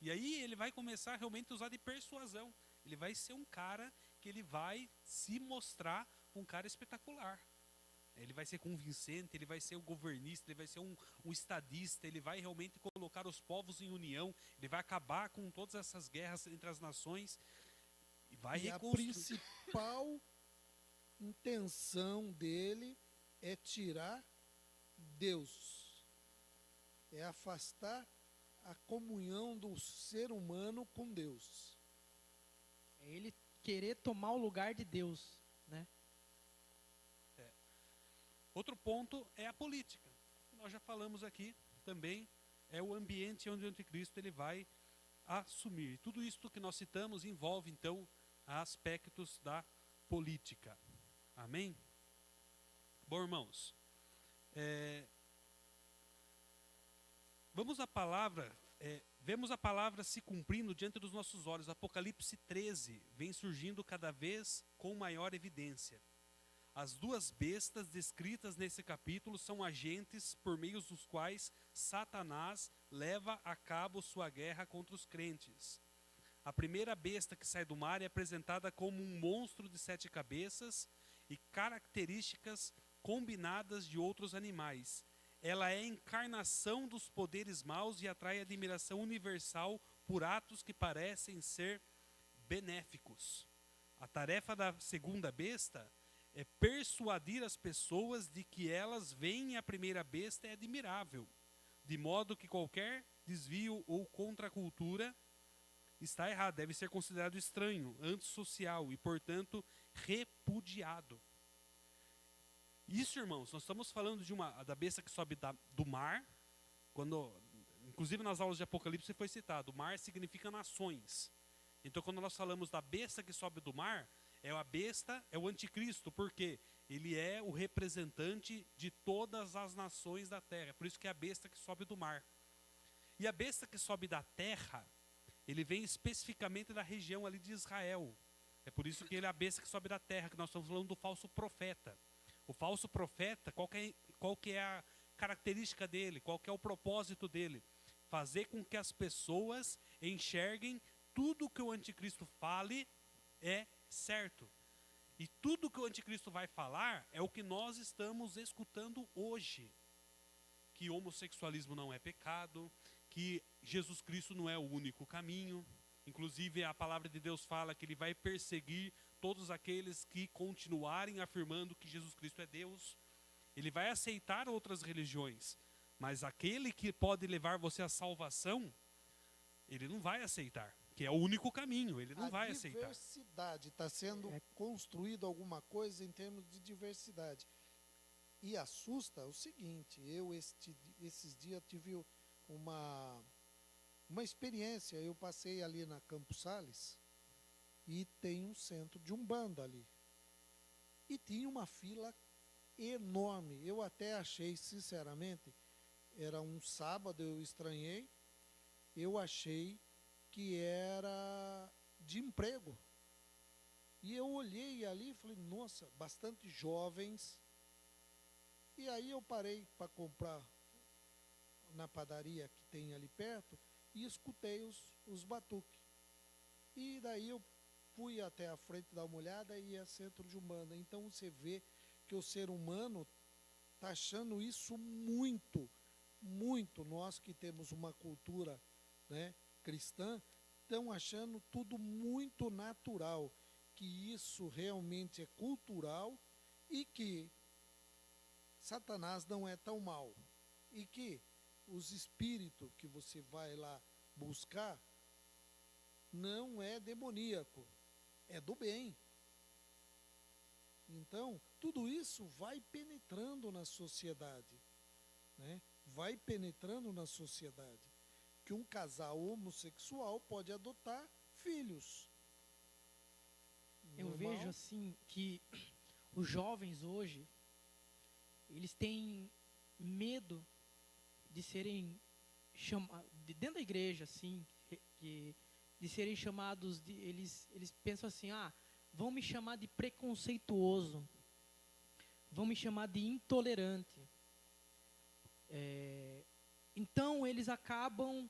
E aí ele vai começar realmente a usar de persuasão. Ele vai ser um cara que ele vai se mostrar um cara espetacular. Ele vai ser convincente, ele vai ser um governista, ele vai ser um estadista, ele vai realmente colocar os povos em união, ele vai acabar com todas essas guerras entre as nações e vai reconstruir. A principal intenção dele é tirar Deus, é afastar a comunhão do ser humano com Deus. É ele querer tomar o lugar de Deus, né? Outro ponto é a política. Nós já falamos aqui também, é o ambiente onde o anticristo ele vai assumir. Tudo isso que nós citamos envolve, então, aspectos da política. Amém? Bom, irmãos, vemos a palavra se cumprindo diante dos nossos olhos. Apocalipse 13 vem surgindo cada vez com maior evidência. As duas bestas descritas nesse capítulo são agentes por meio dos quais Satanás leva a cabo sua guerra contra os crentes. A primeira besta que sai do mar é apresentada como um monstro de 7 cabeças e características combinadas de outros animais. Ela é a encarnação dos poderes maus e atrai admiração universal por atos que parecem ser benéficos. A tarefa da segunda besta é persuadir as pessoas de que elas veem a primeira besta é admirável, de modo que qualquer desvio ou contracultura está errado, deve ser considerado estranho, antissocial e, portanto, repudiado. Isso, irmãos, nós estamos falando da besta que sobe do mar, inclusive nas aulas de Apocalipse foi citado, o mar significa nações. Então, quando nós falamos da besta que sobe do mar, é o anticristo, porque ele é o representante de todas as nações da terra. Por isso que é a besta que sobe do mar. E a besta que sobe da terra, ele vem especificamente da região ali de Israel. É por isso que ele é a besta que sobe da terra, que nós estamos falando do falso profeta. O falso profeta, qual que é a característica dele? Qual que é o propósito dele? Fazer com que as pessoas enxerguem tudo que o anticristo fale é certo. E tudo que o anticristo vai falar é o que nós estamos escutando hoje. Que homossexualismo não é pecado, que Jesus Cristo não é o único caminho. Inclusive a palavra de Deus fala que ele vai perseguir todos aqueles que continuarem afirmando que Jesus Cristo é Deus. Ele vai aceitar outras religiões, mas aquele que pode levar você à salvação, ele não vai aceitar. Que é o único caminho, ele não vai aceitar. A diversidade, está sendo construído alguma coisa em termos de diversidade. E assusta o seguinte, esses dias tive uma experiência, eu passei ali na Campos Sales e tem um centro de Umbanda ali. E tinha uma fila enorme. Eu até achei, sinceramente, era um sábado, eu estranhei, eu achei que era de emprego. E eu olhei ali e falei, nossa, bastante jovens. E aí eu parei para comprar na padaria que tem ali perto e escutei os batuques. E daí eu fui até a frente dar uma olhada e é centro de Umbanda. Então você vê que o ser humano está achando isso muito, muito. Nós que temos uma cultura, né, cristã, estão achando tudo muito natural, que isso realmente é cultural e que Satanás não é tão mal. E que os espíritos que você vai lá buscar não é demoníaco, é do bem. Então, tudo isso vai penetrando na sociedade, né? Vai penetrando na sociedade. Que um casal homossexual pode adotar filhos. Eu Normal. vejo assim que os jovens hoje, eles têm medo de serem chamados, dentro da igreja, assim, de serem chamados, eles pensam assim, vão me chamar de preconceituoso, vão me chamar de intolerante. Então eles acabam,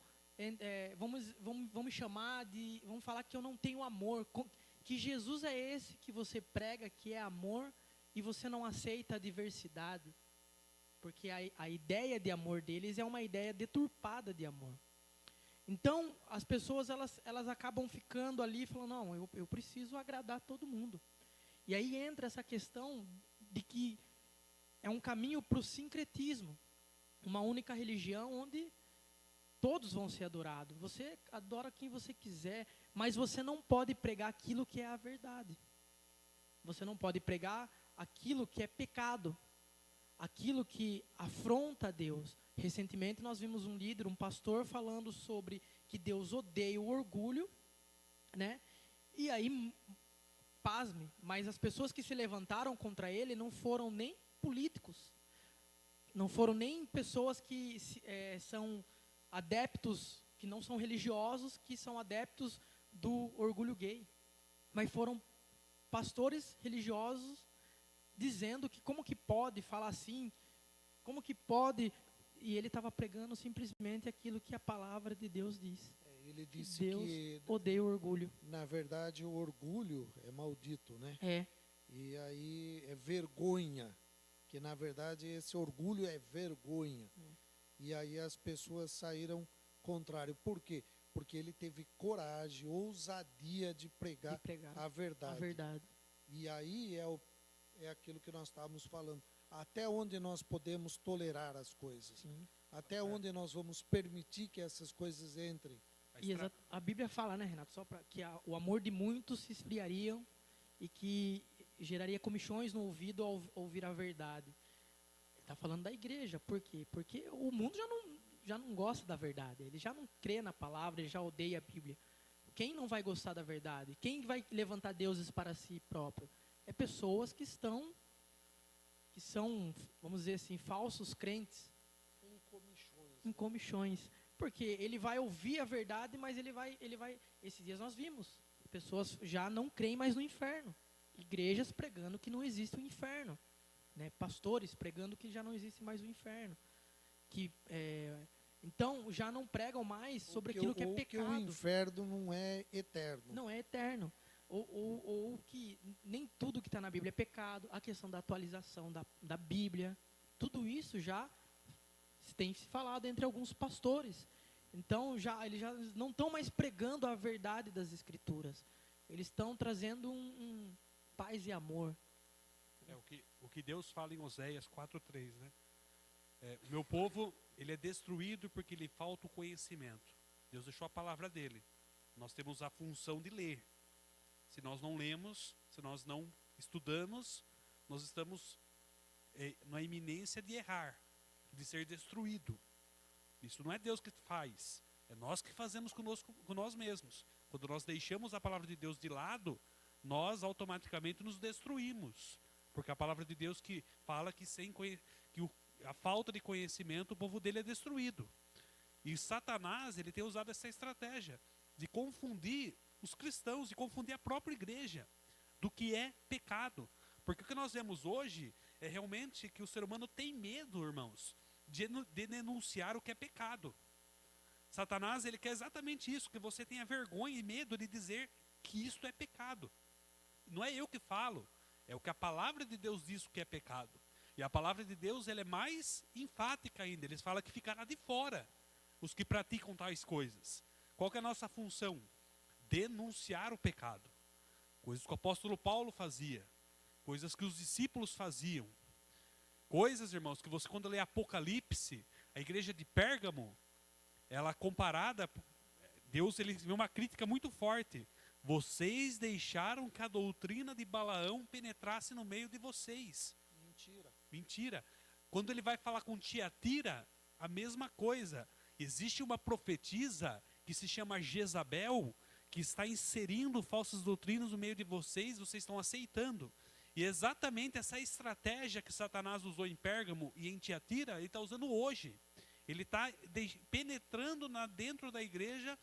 vamos chamar de, vamos falar que eu não tenho amor, que Jesus é esse que você prega, que é amor, e você não aceita a diversidade, porque a ideia de amor deles é uma ideia deturpada de amor. Então as pessoas elas acabam ficando ali e falando, não, eu preciso agradar todo mundo. E aí entra essa questão de que é um caminho para o sincretismo, uma única religião onde todos vão ser adorados. Você adora quem você quiser, mas você não pode pregar aquilo que é a verdade. Você não pode pregar aquilo que é pecado, aquilo que afronta a Deus. Recentemente nós vimos um líder, um pastor, falando sobre que Deus odeia o orgulho, né? E aí, pasme, mas as pessoas que se levantaram contra ele não foram nem políticos, não foram nem pessoas que são adeptos, que não são religiosos, que são adeptos do orgulho gay, mas foram pastores religiosos dizendo que como que pode falar assim, como que pode, e ele estava pregando simplesmente aquilo que a palavra de Deus diz. Ele disse Deus que odeia o orgulho. na verdade o orgulho é maldito, né? É. E aí é vergonha, que na verdade esse orgulho é vergonha. E aí as pessoas saíram contrário. Por quê? Porque ele teve coragem, ousadia de pregar a verdade. A verdade. E aí é aquilo que nós estávamos falando. Até onde nós podemos tolerar as coisas? Sim. Até onde nós vamos permitir que essas coisas entrem? E a Bíblia fala, né, Renato, só para que o amor de muitos se esfriariam e que geraria comichões no ouvido ao ouvir a verdade. Ele está falando da igreja. Por quê? Porque o mundo já não gosta da verdade. Ele já não crê na palavra, ele já odeia a Bíblia. Quem não vai gostar da verdade? Quem vai levantar deuses para si próprio? É pessoas que são, vamos dizer assim, falsos crentes. Em comichões. Porque ele vai ouvir a verdade, mas ele vai. Esses dias nós vimos. Pessoas já não creem mais no inferno. Igrejas pregando que não existe o inferno. Né? Pastores pregando que já não existe mais o inferno. Então já não pregam mais sobre aquilo que é pecado. Que o inferno não é eterno. Não é eterno. Ou que nem tudo que está na Bíblia é pecado. A questão da atualização da Bíblia. Tudo isso já tem se falado entre alguns pastores. Então eles já não estão mais pregando a verdade das Escrituras. Eles estão trazendo um paz e amor. O que Deus fala em Oséias 4:3, né? O meu povo, ele é destruído porque lhe falta o conhecimento. Deus deixou a palavra dele. Nós temos a função de ler. Se nós não lemos, se nós não estudamos, nós estamos na iminência de errar, de ser destruído. Isso não é Deus que faz, é nós que fazemos conosco, com nós mesmos. Quando nós deixamos a palavra de Deus de lado, nós automaticamente nos destruímos. Porque a palavra de Deus que fala que, a falta de conhecimento, o povo dele é destruído. E Satanás, ele tem usado essa estratégia de confundir os cristãos, de confundir a própria igreja do que é pecado. Porque o que nós vemos hoje é realmente que o ser humano tem medo, irmãos, de denunciar o que é pecado. Satanás, ele quer exatamente isso, que você tenha vergonha e medo de dizer que isto é pecado. Não é eu que falo, é o que a palavra de Deus diz que é pecado. E a palavra de Deus, ela é mais enfática ainda, eles falam que ficará de fora os que praticam tais coisas. Qual que é a nossa função? Denunciar o pecado. Coisas que o apóstolo Paulo fazia, coisas que os discípulos faziam. Coisas, irmãos, que você, quando lê Apocalipse, a igreja de Pérgamo, ela comparada, Deus, ele vê uma crítica muito forte. Vocês deixaram que a doutrina de Balaão penetrasse no meio de vocês. Mentira. Quando ele vai falar com Tiatira, a mesma coisa. Existe uma profetisa que se chama Jezabel, que está inserindo falsas doutrinas no meio de vocês, vocês estão aceitando. E exatamente essa estratégia que Satanás usou em Pérgamo e em Tiatira, ele está usando hoje. Ele está penetrando dentro da igreja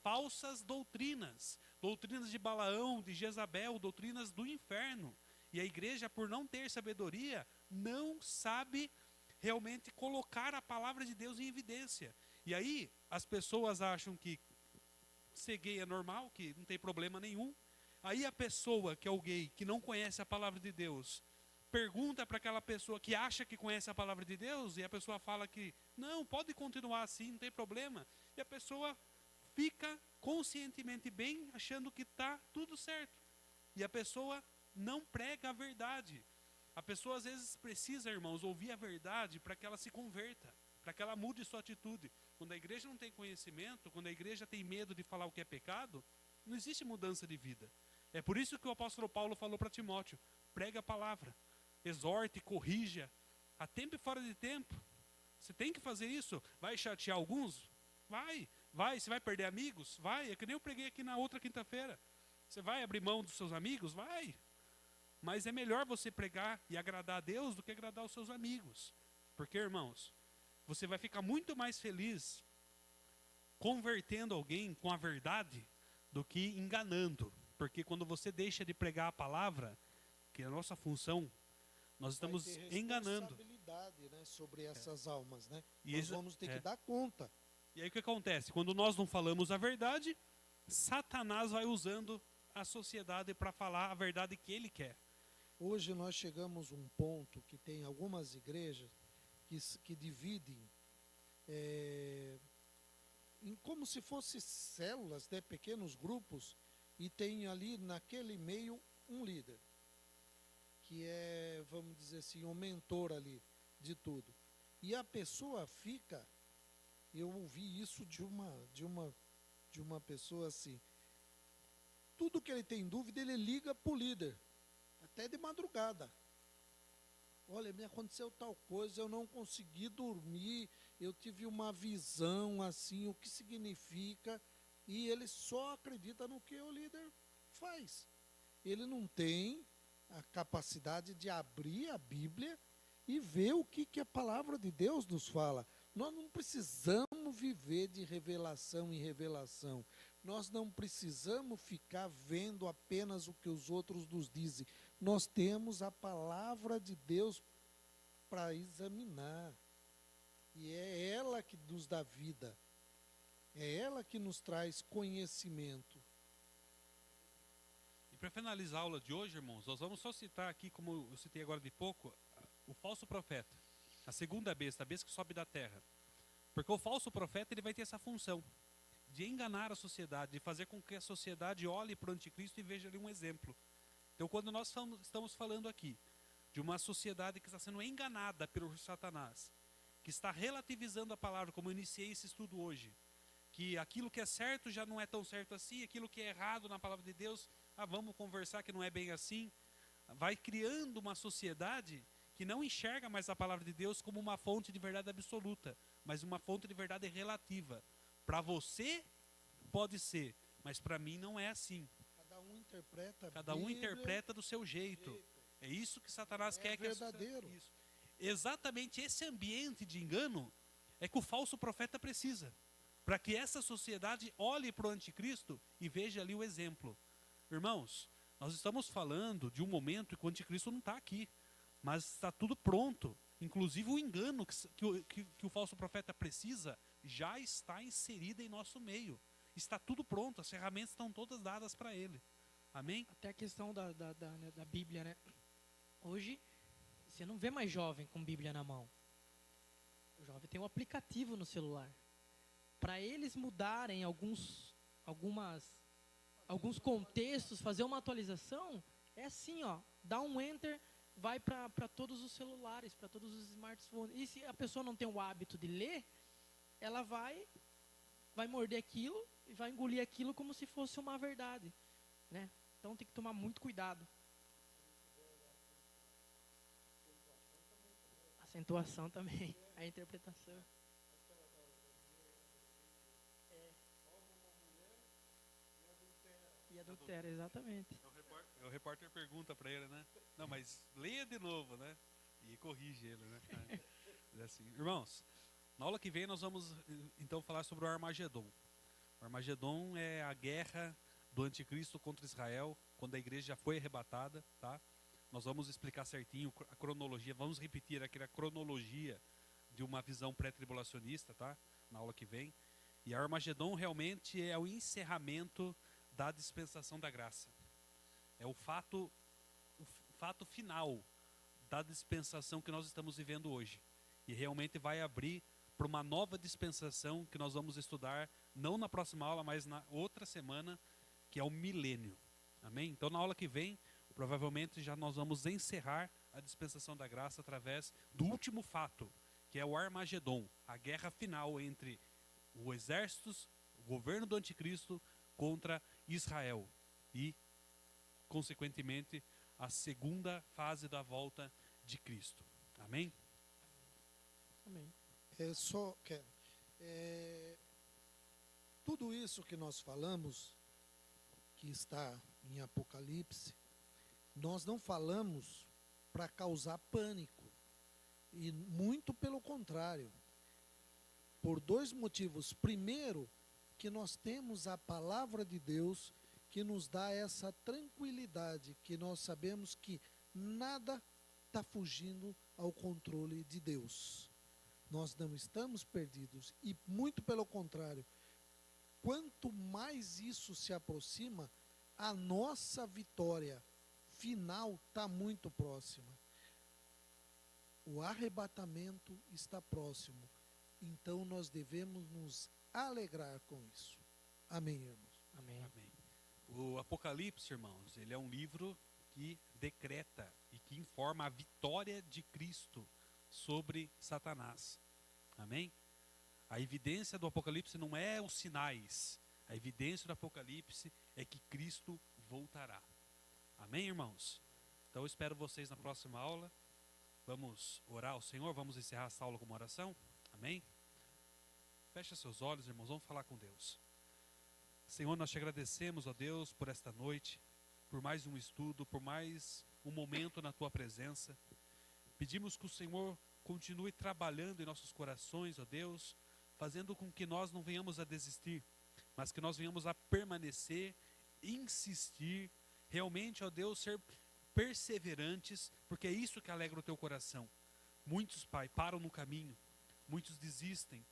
falsas doutrinas. Doutrinas de Balaão, de Jezabel, doutrinas do inferno. E a igreja, por não ter sabedoria, não sabe realmente colocar a palavra de Deus em evidência. E aí, as pessoas acham que ser gay é normal, que não tem problema nenhum. Aí a pessoa que é o gay, que não conhece a palavra de Deus, pergunta para aquela pessoa que acha que conhece a palavra de Deus, e a pessoa fala que não, pode continuar assim, não tem problema. E a pessoa fica conscientemente bem, achando que está tudo certo. E a pessoa não prega a verdade. A pessoa às vezes precisa, irmãos, ouvir a verdade para que ela se converta, para que ela mude sua atitude. Quando a igreja não tem conhecimento, quando a igreja tem medo de falar o que é pecado, não existe mudança de vida. É por isso que o apóstolo Paulo falou para Timóteo: prega a palavra, exorte, corrija, a tempo e fora de tempo. Você tem que fazer isso. Vai chatear alguns? Vai. Você vai perder amigos? Vai. É que nem eu preguei aqui na outra quinta-feira. Você vai abrir mão dos seus amigos? Vai. Mas é melhor você pregar e agradar a Deus do que agradar os seus amigos. Porque, irmãos, você vai ficar muito mais feliz convertendo alguém com a verdade do que enganando. Porque quando você deixa de pregar a palavra, que é a nossa função, nós estamos enganando. Responsabilidade, né, sobre essas almas, né? E nós vamos ter que dar conta. E aí o que acontece? Quando nós não falamos a verdade, Satanás vai usando a sociedade para falar a verdade que ele quer. Hoje nós chegamos a um ponto que tem algumas igrejas que dividem em como se fossem células, né, pequenos grupos, e tem ali naquele meio um líder, que é, vamos dizer assim, um mentor ali de tudo. E a pessoa fica, eu ouvi isso de uma pessoa assim, tudo que ele tem dúvida, ele liga para o líder, até de madrugada. Olha, me aconteceu tal coisa, eu não consegui dormir, eu tive uma visão assim, o que significa, e ele só acredita no que o líder faz. Ele não tem a capacidade de abrir a Bíblia e ver o que a palavra de Deus nos fala. Nós não precisamos viver de revelação em revelação. Nós não precisamos ficar vendo apenas o que os outros nos dizem. Nós temos a palavra de Deus para examinar. E é ela que nos dá vida. É ela que nos traz conhecimento. E para finalizar a aula de hoje, irmãos, nós vamos só citar aqui, como eu citei agora de pouco, o falso profeta. A segunda besta, a besta que sobe da terra. Porque o falso profeta, ele vai ter essa função de enganar a sociedade, de fazer com que a sociedade olhe para o anticristo e veja ali um exemplo. Então, quando nós estamos falando aqui de uma sociedade que está sendo enganada pelo Satanás, que está relativizando a palavra, como eu iniciei esse estudo hoje, que aquilo que é certo já não é tão certo assim, aquilo que é errado na palavra de Deus, vamos conversar que não é bem assim, vai criando uma sociedade que não enxerga mais a palavra de Deus como uma fonte de verdade absoluta, mas uma fonte de verdade relativa. Para você pode ser, mas para mim não é assim. Cada um interpreta a Cada um Bíblia interpreta do seu jeito. É isso que Satanás É quer que verdadeiro. Isso. Exatamente esse ambiente de engano é que o falso profeta precisa, para que essa sociedade olhe para o anticristo e veja ali o exemplo. Irmãos, nós estamos falando de um momento em que o anticristo não está aqui, mas está tudo pronto. Inclusive o engano que o falso profeta precisa já está inserido em nosso meio. Está tudo pronto, as ferramentas estão todas dadas para ele. Amém? Até a questão da Bíblia, né? Hoje, você não vê mais jovem com Bíblia na mão. O jovem tem um aplicativo no celular. Para eles mudarem alguns contextos, fazer uma atualização, é assim, ó, dá um enter, vai para todos os celulares, para todos os smartphones. E se a pessoa não tem o hábito de ler, ela vai morder aquilo e vai engolir aquilo como se fosse uma verdade, né? Então tem que tomar muito cuidado. Acentuação também, a interpretação. E adultera, exatamente. O repórter pergunta para ele, né? Não, mas leia de novo, né? E corrige ele, né? É assim. Irmãos, na aula que vem nós vamos então falar sobre o Armagedon. O Armagedon é a guerra do anticristo contra Israel, quando a igreja já foi arrebatada, tá? Nós vamos explicar certinho a cronologia, vamos repetir aqui a cronologia de uma visão pré-tribulacionista, tá? Na aula que vem. E a Armagedon realmente é o encerramento da dispensação da graça. É o fato final da dispensação que nós estamos vivendo hoje. E realmente vai abrir para uma nova dispensação que nós vamos estudar, não na próxima aula, mas na outra semana, que é o milênio. Amém? Então, na aula que vem, provavelmente já nós vamos encerrar a dispensação da graça através do último fato, que é o Armagedon, a guerra final entre o exército, o governo do anticristo contra Israel e, consequentemente, a segunda fase da volta de Cristo. Amém? Amém. Tudo isso que nós falamos, que está em Apocalipse, nós não falamos para causar pânico, e muito pelo contrário, por dois motivos. Primeiro, que nós temos a palavra de Deus que nos dá essa tranquilidade, que nós sabemos que nada está fugindo ao controle de Deus. Nós não estamos perdidos, e muito pelo contrário, quanto mais isso se aproxima, a nossa vitória final está muito próxima. O arrebatamento está próximo, então nós devemos nos alegrar com isso. Amém, irmãos? Amém. Amém. O Apocalipse, irmãos, ele é um livro que decreta e que informa a vitória de Cristo sobre Satanás. Amém? A evidência do Apocalipse não é os sinais. A evidência do Apocalipse é que Cristo voltará. Amém, irmãos? Então eu espero vocês na próxima aula. Vamos orar ao Senhor, vamos encerrar essa aula com uma oração. Amém? Feche seus olhos, irmãos, vamos falar com Deus. Senhor, nós te agradecemos, ó Deus, por esta noite, por mais um estudo, por mais um momento na tua presença. Pedimos que o Senhor continue trabalhando em nossos corações, ó Deus, fazendo com que nós não venhamos a desistir, mas que nós venhamos a permanecer, insistir, realmente, ó Deus, ser perseverantes, porque é isso que alegra o teu coração. Muitos, Pai, param no caminho, muitos desistem,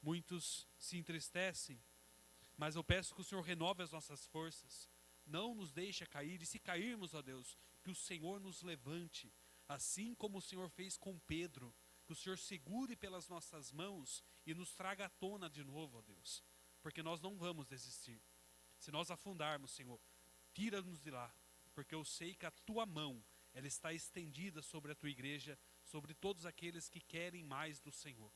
muitos se entristecem, mas eu peço que o Senhor renove as nossas forças, não nos deixe cair, e se cairmos, ó Deus, que o Senhor nos levante, assim como o Senhor fez com Pedro, que o Senhor segure pelas nossas mãos e nos traga à tona de novo, ó Deus, porque nós não vamos desistir. Se nós afundarmos, Senhor, tira-nos de lá, porque eu sei que a tua mão, ela está estendida sobre a tua igreja, sobre todos aqueles que querem mais do Senhor.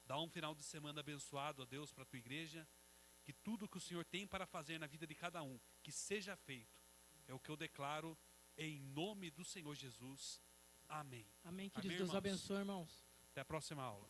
Dá um final de semana abençoado, ó Deus, para a tua igreja, que tudo que o Senhor tem para fazer na vida de cada um, que seja feito. É o que eu declaro em nome do Senhor Jesus. Amém. Amém, queridos. Amém, Deus irmãos? abençoe, irmãos. Até a próxima aula.